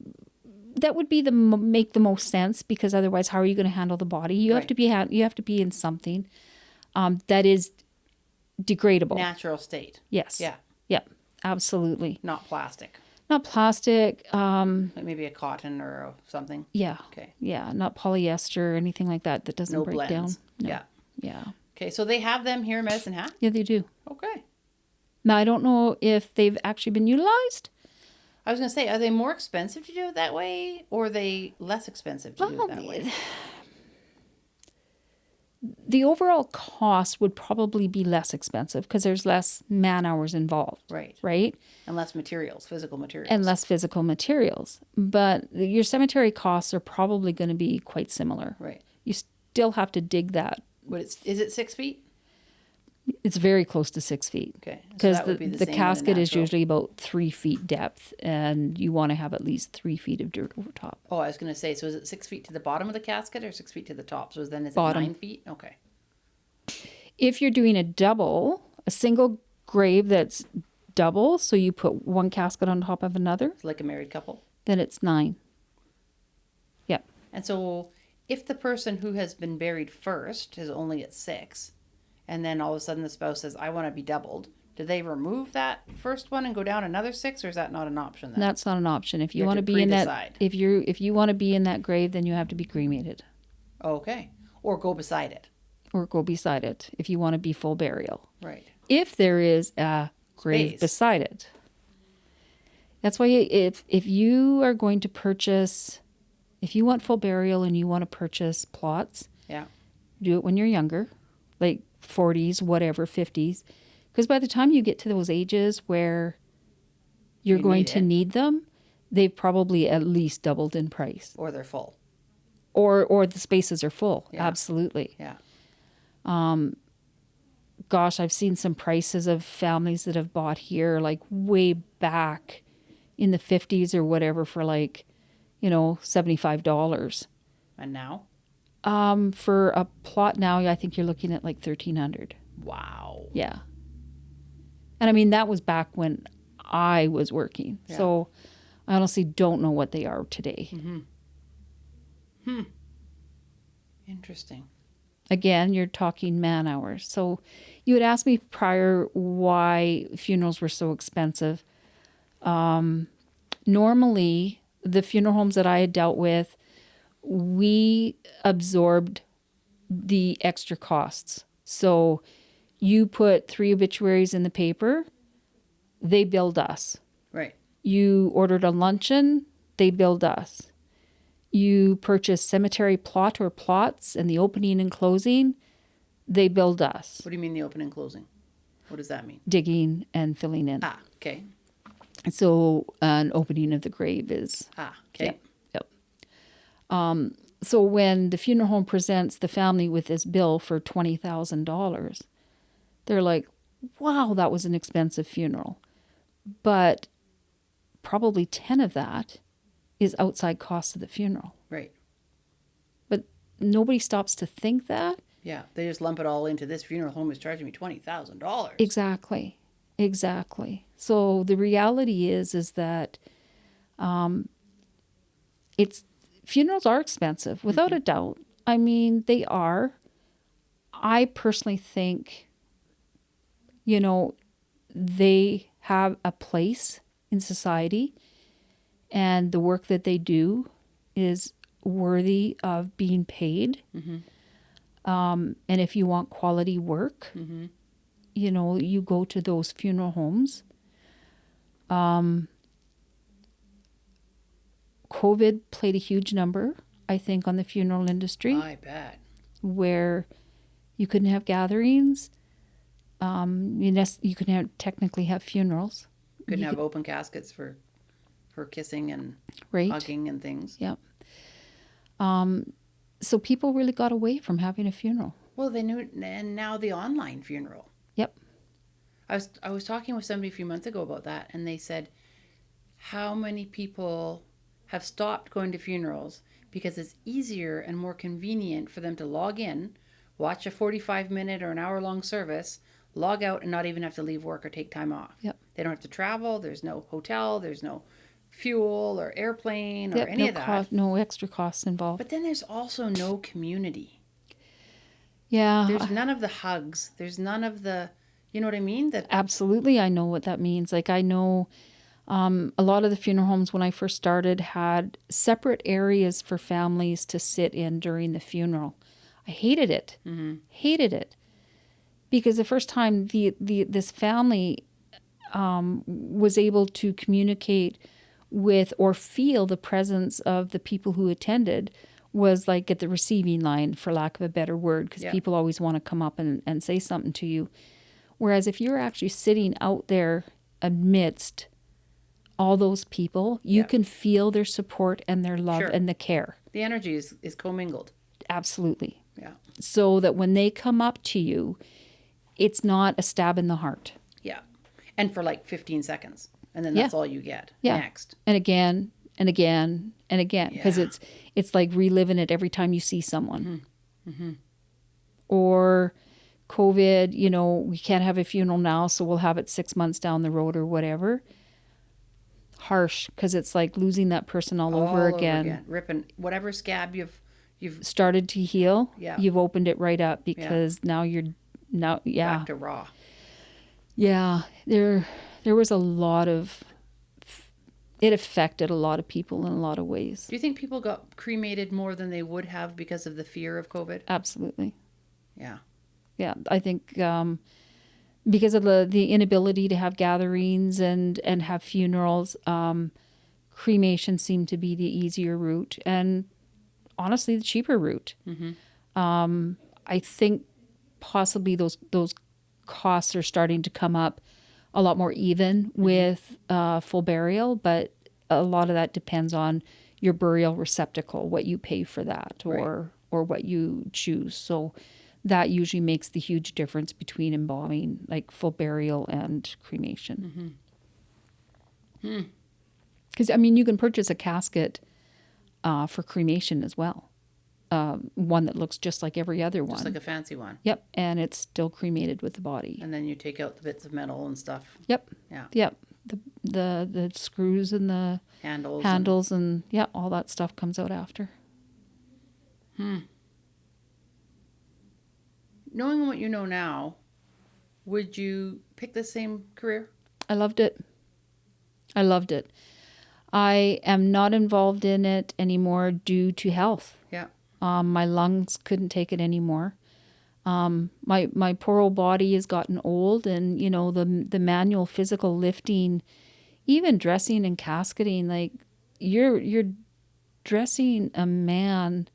That would be make the most sense, because otherwise, how are you going to handle the body? You have Right. to be you have to be in something that is degradable. Natural state. Yes. Yeah. Yep. Absolutely. Not plastic. Not plastic. Like maybe a cotton or something. Yeah. Okay. Yeah. Not polyester or anything like that doesn't No break blends. down. No. Yeah. Yeah. Okay, so they have them here in Medicine Hat? Yeah, they do. Okay. Now, I don't know if they've actually been utilized. I was going to say, are they more expensive to do it that way, or are they less expensive to do it that way? The overall cost would probably be less expensive because there's less man hours involved. Right. Right? And less materials, physical materials. And less physical materials. But your cemetery costs are probably going to be quite similar. Right. You still have to dig that. Is it 6 feet? It's very close to 6 feet. Okay. So Because that would be the same in casket is natural. usually about 3 feet depth, and you want to have at least 3 feet of dirt over top. Oh, I was going to say, so is it 6 feet to the bottom of the casket or 6 feet to the top? So then is Bottom. it 9 feet? Okay. If you're doing a single grave that's double, so you put one casket on top of another, It's like a married couple. then it's 9. Yep. And so if the person who has been buried first is only at 6, and then all of a sudden the spouse says, I want to be doubled, do they remove that first one and go down another 6, or is that not an option then? That's not an option. If you You have want to to be in that, pre-decide. if you want to be in that grave, then you have to be cremated Okay. Or go beside it. or go beside it if you want to be full burial. Right. If there is a grave Space. beside it. That's why if you are going to purchase, if you want full burial and you want to purchase plots, Yeah. do it when you're younger, like 40s, whatever, 50s. Because by the time you get to those ages where you're You going need to it. need them, they've probably at least doubled in price. Or they're full. Or the spaces are full. Yeah. Absolutely. Yeah. Gosh, I've seen some prices of families that have bought here like way back in the 50s or whatever for like, $75. And now? For a plot now, I think you're looking at like $1,300. Wow. Yeah. And I mean, that was back when I was working. Yeah. So I honestly don't know what they are today. Interesting. Again, you're talking man hours. So you had asked me prior why funerals were so expensive. Normally, the funeral homes that I had dealt with, we absorbed the extra costs. So you put 3 obituaries in the paper, they billed us. Right. You ordered a luncheon, they billed us. You purchased cemetery plot or plots and the opening and closing, they billed us. What do you mean the open and closing? What does that mean? Digging and filling in. Ah, okay. So an opening of the grave is... Ah, okay. Yep. So when the funeral home presents the family with this bill for $20,000, they're like, wow, that was an expensive funeral. But probably 10 of that is outside cost of the funeral. Right. But nobody stops to think that. Yeah. They just lump it all into this funeral home is charging me $20,000. Exactly. So the reality is that funerals are expensive, without a doubt. I mean, they are. I personally think, they have a place in society, and the work that they do is worthy of being paid. And if you want quality work, you know, you go to those funeral homes. COVID played a huge number, I think, on the funeral industry, I bet. where you couldn't have gatherings. You couldn't technically have funerals. Couldn't have open caskets for kissing and Right. hugging and things. Yep. So people really got away from having a funeral. Well, they knew, and now the online funeral. Yep. I was talking with somebody a few months ago about that, and they said how many people have stopped going to funerals because it's easier and more convenient for them to log in, watch a 45-minute or an hour-long service, log out, and not even have to leave work or take time off. Yep. They don't have to travel. There's no hotel. There's no fuel or airplane or Yep. any of that. No extra costs involved. But then there's also no community. Yeah. There's none of the hugs. There's none of the, you know what I mean? That Absolutely, I know what that means. Like, I know a lot of the funeral homes when I first started had separate areas for families to sit in during the funeral. I hated it. Hated it. Because the first time this family was able to communicate with or feel the presence of the people who attended was like at the receiving line, for lack of a better word, because people always want to come up and say something to you. Whereas if you're actually sitting out there amidst all those people, you can feel their support and their love and the care. The energy is commingled. Absolutely. Yeah. So that when they come up to you, it's not a stab in the heart. Yeah. And for like 15 seconds. And then that's all you get. Yeah. Next. And again and again and again. Because Yeah. it's like reliving it every time you see someone. Or COVID, you know, we can't have a funeral now, so we'll have it 6 months down the road or whatever. Harsh, because it's like losing that person all over again. Ripping whatever scab you've Started to heal. Yeah. You've opened it right up because now back to raw. Yeah, there was a lot of, it affected a lot of people in a lot of ways. Do you think people got cremated more than they would have because of the fear of COVID? Absolutely. Yeah. Yeah, I think because of the inability to have gatherings and have funerals, cremation seemed to be the easier route and honestly the cheaper route. I think possibly those costs are starting to come up a lot more even with full burial, but a lot of that depends on your burial receptacle, what you pay for that or what you choose. So that usually makes the huge difference between embalming, like full burial and cremation. Because, I mean, you can purchase a casket for cremation as well. One that looks just like every other one. Just like a fancy one. Yep, and it's still cremated with the body. And then you take out the bits of metal and stuff. Yep. Yeah. Yep. The screws and the Handles and all that stuff comes out after. Knowing what you know now, would you pick the same career? I loved it. I am not involved in it anymore due to health. Yeah. My lungs couldn't take it anymore. My poor old body has gotten old, and you know the manual physical lifting, even dressing and casketing. Like you're dressing a man,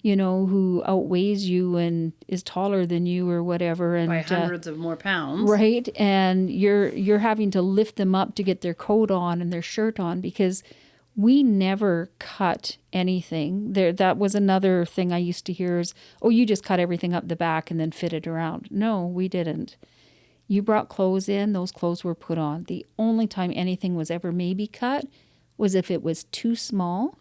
you know, who outweighs you and is taller than you or whatever, and By hundreds of more pounds. right? And you're having to lift them up to get their coat on and their shirt on because we never cut anything. That was another thing I used to hear is, oh, you just cut everything up the back and then fit it around. No, we didn't. You brought clothes in, those clothes were put on. The only time anything was ever maybe cut was if it was too small.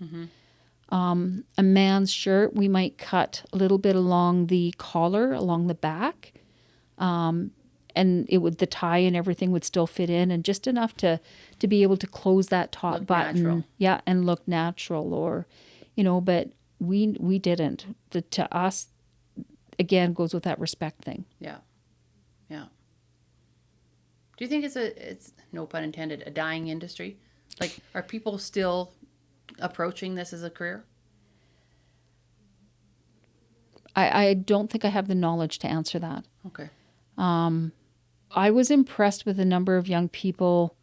A man's shirt, we might cut a little bit along the collar, along the back. And the tie and everything would still fit in, and just enough to be able to close that top Look button. natural. Yeah, and look natural, or, you know, but we didn't. To us, again, goes with that respect thing. Yeah. Yeah. Do you think it's no pun intended, a dying industry? Like, are people still approaching this as a career? I don't think I have the knowledge to answer that. Okay. I was impressed with the number of young people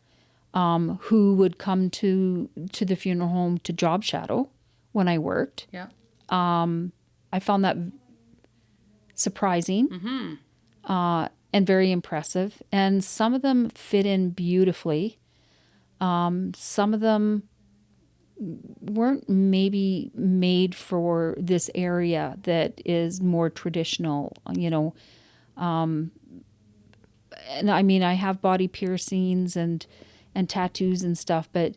who would come to the funeral home to job shadow when I worked. Yeah. I found that surprising and very impressive. And some of them fit in beautifully. Some of them weren't maybe made for this area that is more traditional, you know. And I mean, I have body piercings and tattoos and stuff, but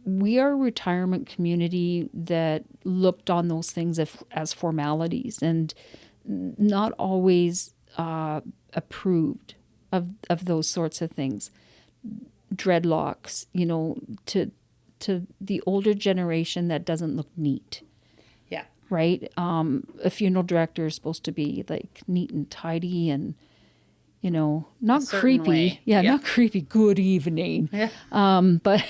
we are a retirement community that looked on those things as formalities and not always approved of those sorts of things. Dreadlocks, you know, to the older generation, that doesn't look neat. Yeah. Right? A funeral director is supposed to be like neat and tidy and, you know, not creepy. Way. Yeah, not creepy. Good evening. Yeah. But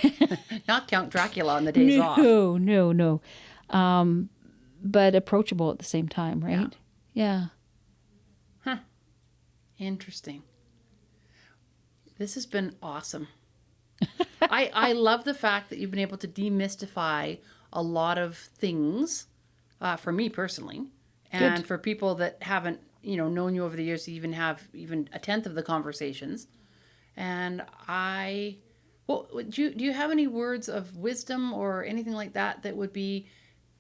Not Count Dracula on the days off. No. But approachable at the same time, right? Yeah. Huh. Interesting. This has been awesome. I love the fact that you've been able to demystify a lot of things, for me personally, and Good. for people that haven't, you know, known you over the years to even have even a tenth of the conversations. And do you have any words of wisdom or anything like that that would be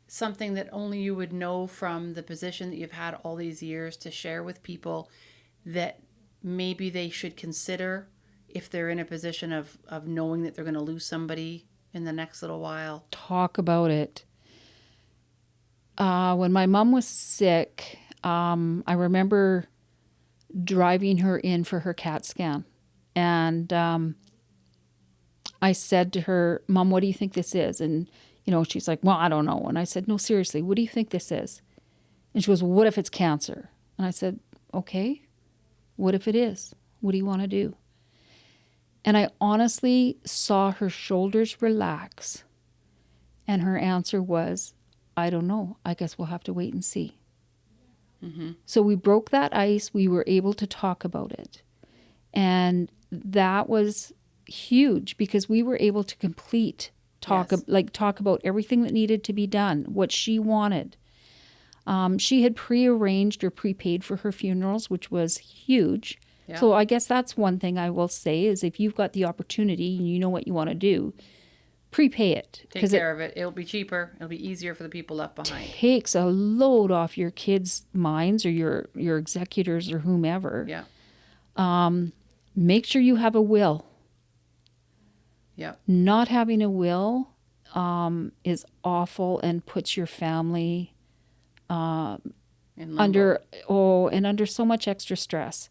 something that only you would know from the position that you've had all these years to share with people that maybe they should consider if they're in a position of knowing that they're going to lose somebody in the next little while? Talk about it. When my mom was sick, I remember driving her in for her CAT scan. And I said to her, Mom, what do you think this is? And, you know, she's like, well, I don't know. And I said, no, seriously, what do you think this is? And she goes, well, what if it's cancer? And I said, okay, what if it is? What do you want to do? And I honestly saw her shoulders relax. And her answer was, I don't know. I guess we'll have to wait and see. Mm-hmm. So we broke that ice. We were able to talk about it. And that was huge because we were able to talk about everything that needed to be done, what she wanted. She had prearranged or prepaid for her funerals, which was huge. Yeah. So I guess that's one thing I will say is if you've got the opportunity and you know what you want to do, prepay it. Take care of it. It'll be cheaper. It'll be easier for the people left behind. Takes a load off your kids' minds or your executors or whomever. Yeah. Make sure you have a will. Yeah. Not having a will is awful and puts your family under so much extra stress.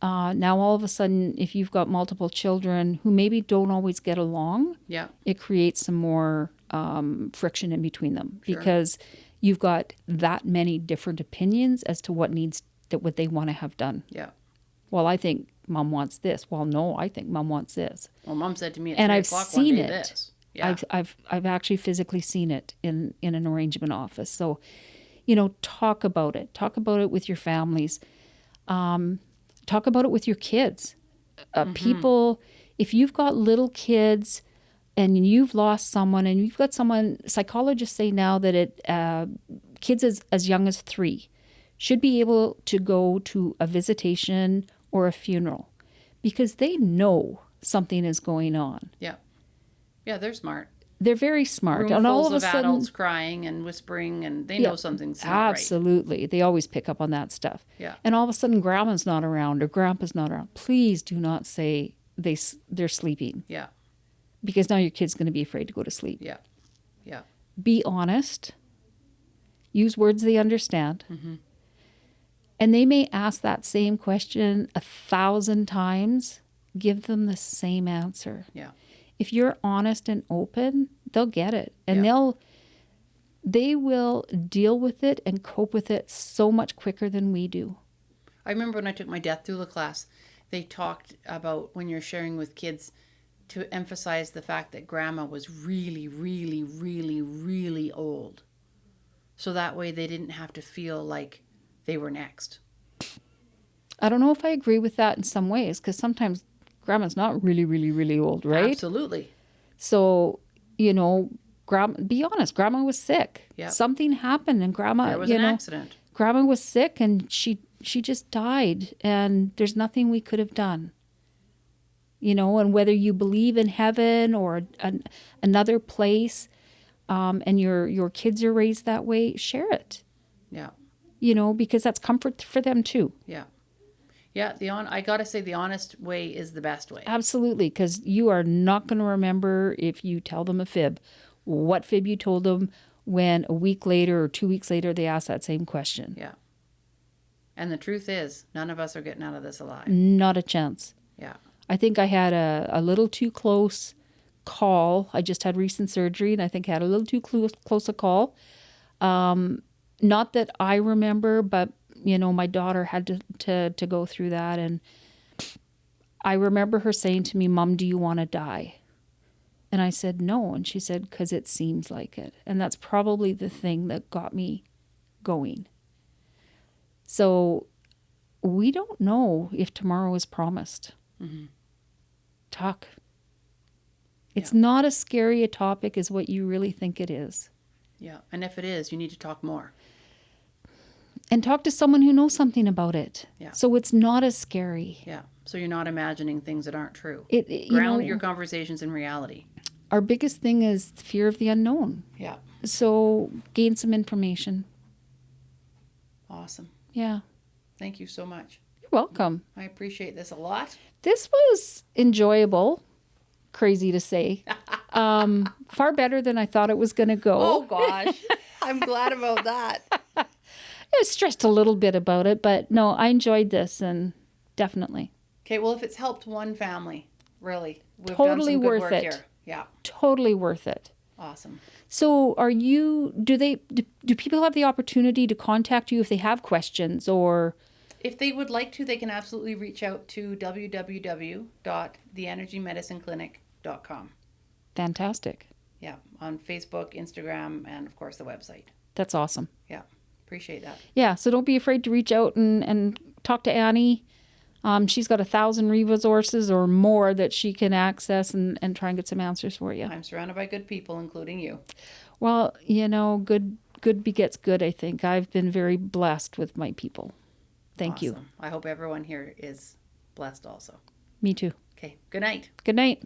Now all of a sudden, if you've got multiple children who maybe don't always get along, it creates some more friction in between them because you've got that many different opinions as to what they want to have done. Yeah. Well, I think Mom wants this. Well, no, I think Mom wants this. Well, Mom said to me at and 3 I've o'clock seen one day it. this. Yeah. I've actually physically seen it in an arrangement office. So, you know, talk about it. Talk about it with your families. Talk about it with your kids. People, if you've got little kids and you've lost someone and you've got someone, psychologists say now that kids as young as 3 should be able to go to a visitation or a funeral because they know something is going on. Yeah. Yeah, they're smart. They're very smart. Room and all fulls of a sudden, adults crying and whispering, and they know something's not right. Absolutely. They always pick up on that stuff. Yeah. And all of a sudden, grandma's not around or grandpa's not around. Please do not say they're sleeping. Yeah. Because now your kid's going to be afraid to go to sleep. Yeah. Yeah. Be honest. Use words they understand. Mm-hmm. And they may ask that same question 1,000 times. Give them the same answer. Yeah. If you're honest and open, they'll get it. And they will deal with it and cope with it so much quicker than we do. I remember when I took my death doula class, they talked about when you're sharing with kids to emphasize the fact that grandma was really, really, really, really old. So that way they didn't have to feel like they were next. I don't know if I agree with that in some ways, because sometimes grandma's not really, really, really old, right? Absolutely. So, you know, be honest, grandma was sick. Yep. Something happened and grandma, There was an accident. grandma was sick and she just died, and there's nothing we could have done. You know, and whether you believe in heaven or another place, and your kids are raised that way, share it. Yeah. You know, because that's comfort for them too. Yeah. Yeah, I got to say the honest way is the best way. Absolutely, because you are not going to remember if you tell them a fib, what fib you told them when a week later or 2 weeks later they ask that same question. Yeah. And the truth is, none of us are getting out of this alive. Not a chance. Yeah. I think I had a little too close call. I just had recent surgery, and I think I had a little too close a call. Not that I remember, but you know, my daughter had to go through that, and I remember her saying to me, "Mom, do you want to die?" And I said no, and she said, "'Cause it seems like it." And that's probably the thing that got me going. So we don't know if tomorrow is promised. Mm-hmm. Talk. It's not as scary a topic as what you really think it is. Yeah. And if it is, you need to talk more. And talk to someone who knows something about it. Yeah. So it's not as scary. Yeah. So you're not imagining things that aren't true. Ground your conversations in reality. Our biggest thing is fear of the unknown. Yeah. So gain some information. Awesome. Yeah. Thank you so much. You're welcome. I appreciate this a lot. This was enjoyable. Crazy to say. Far better than I thought it was going to go. Oh, gosh. I'm glad about that. I was stressed a little bit about it, but no, I enjoyed this, and definitely. Okay, well, if it's helped one family, really, we've Totally done some good worth work it. here. Yeah. Totally worth it. Awesome. So do people have the opportunity to contact you if they have questions, or? If they would like to, they can absolutely reach out to www.theenergymedicineclinic.com. Fantastic. Yeah, on Facebook, Instagram, and of course the website. That's awesome. Yeah, appreciate that. Yeah, so don't be afraid to reach out and talk to Annie. She's got 1,000 resources or more that she can access and try and get some answers for you. I'm surrounded by good people, including you. Well, you know, good begets good, I think. I've been very blessed with my people. Thank you. I hope everyone here is blessed also. Me too. Okay, good night. Good night.